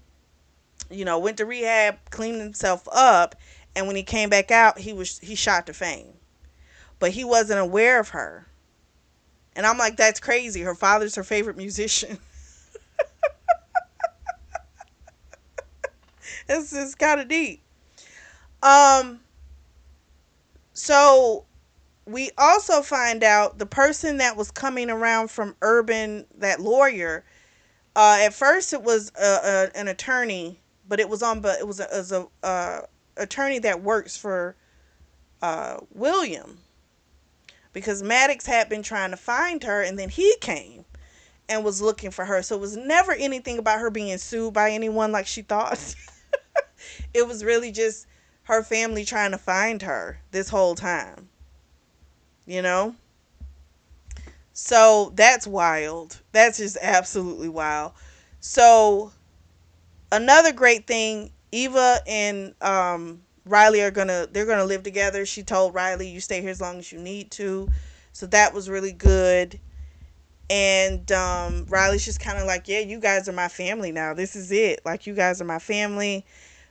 went to rehab, cleaned himself up, and when he came back out, he shot to fame. But he wasn't aware of her. And I'm like, that's crazy. Her father's her favorite musician. It's just kind of deep. Um, so we also find out the person that was coming around from Urban, that lawyer. At first, it was an attorney, but it was a attorney that works for William, because Maddox had been trying to find her, and then he came and was looking for her. So it was never anything about her being sued by anyone like she thought. It was really just her family trying to find her this whole time, you know? So that's wild. That's just absolutely wild. So another great thing, Eva and Riley they're gonna live together. She told Riley, you stay here as long as you need to. So that was really good. And Riley's just kind of like, yeah, you guys are my family now. This is it. Like, you guys are my family.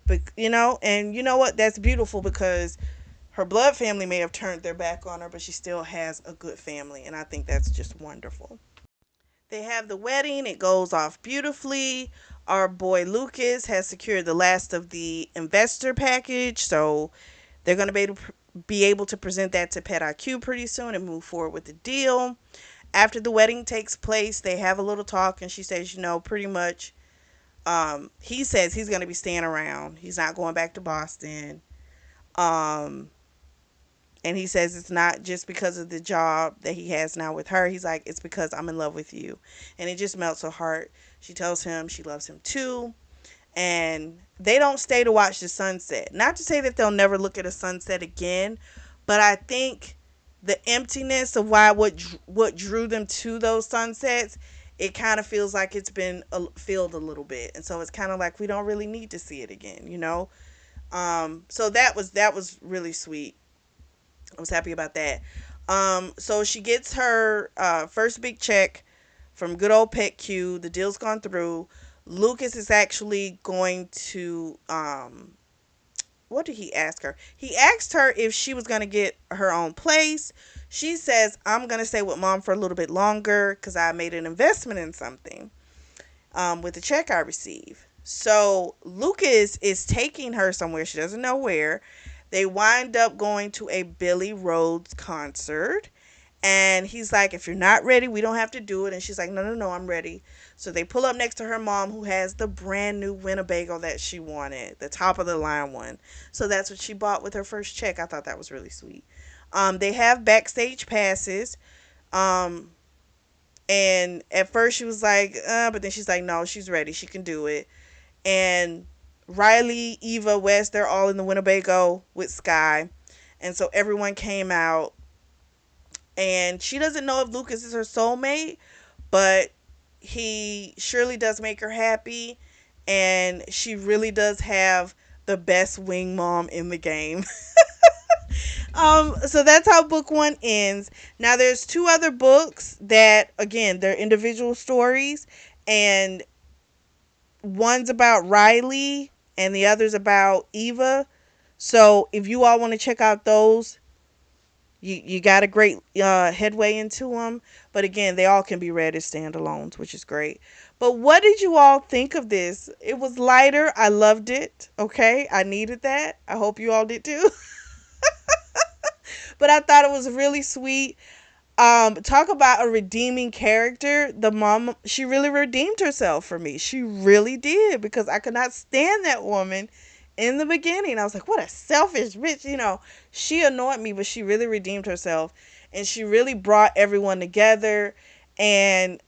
But and you know what? That's beautiful, because her blood family may have turned their back on her, but she still has a good family, and I think that's just wonderful. They have the wedding. It goes off beautifully. Our boy Lucas has secured the last of the investor package, so they're going to be able to present that to Pet IQ pretty soon and move forward with the deal. After the wedding takes place, they have a little talk, and she says, pretty much, he says he's going to be staying around. He's not going back to Boston. Um, and he says it's not just because of the job that he has now with her. He's like, it's because I'm in love with you. And it just melts her heart. She tells him she loves him too. And they don't stay to watch the sunset. Not to say that they'll never look at a sunset again, but I think the emptiness of what drew them to those sunsets, it kind of feels like it's been filled a little bit. And so it's kind of like we don't really need to see it again. So that was really sweet. I was happy about that. So she gets her first big check from good old Pet Q. The deal's gone through. Lucas is actually going to what did he ask her? He asked her if she was going to get her own place. She says, I'm going to stay with mom for a little bit longer because I made an investment in something with the check I receive. So Lucas is taking her somewhere. She doesn't know where. They wind up going to a Billy Rhodes concert. And he's like, if you're not ready, we don't have to do it. And she's like, no, no, no, I'm ready. So they pull up next to her mom, who has the brand new Winnebago that she wanted, the top of the line one. So that's what she bought with her first check. I thought that was really sweet. They have backstage passes. Um, and at first she was like, but then she's like, no, she's ready. She can do it. And Riley, Eva, Wes, they're all in the Winnebago with Sky. And so everyone came out. And she doesn't know if Lucas is her soulmate, but he surely does make her happy. And she really does have the best wing mom in the game. So that's how book one ends. Now there's two other books that, again, they're individual stories, and one's about Riley and the other's about Eva. So if you all want to check out those, you got a great headway into them. But again, they all can be read as standalones, which is great. But what did you all think of this? It was lighter. I loved it. Okay, I needed that. I hope you all did too. But I thought it was really sweet. Talk about a redeeming character. The mom, she really redeemed herself for me. She really did, because I could not stand that woman in the beginning. I was like, what a selfish bitch. She annoyed me, but she really redeemed herself, and she really brought everyone together. And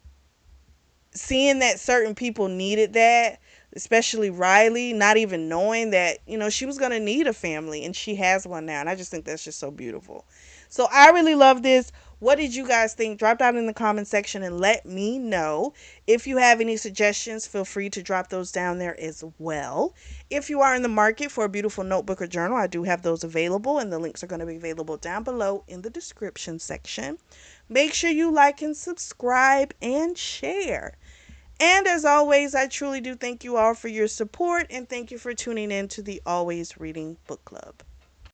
seeing that certain people needed that, especially Riley, not even knowing that, she was going to need a family and she has one now. And I just think that's just so beautiful. So I really love this. What did you guys think? Drop down in the comment section and let me know. If you have any suggestions, feel free to drop those down there as well. If you are in the market for a beautiful notebook or journal, I do have those available, and the links are going to be available down below in the description section. Make sure you like and subscribe and share. And as always, I truly do thank you all for your support, and thank you for tuning in to the Always Reading Book Club.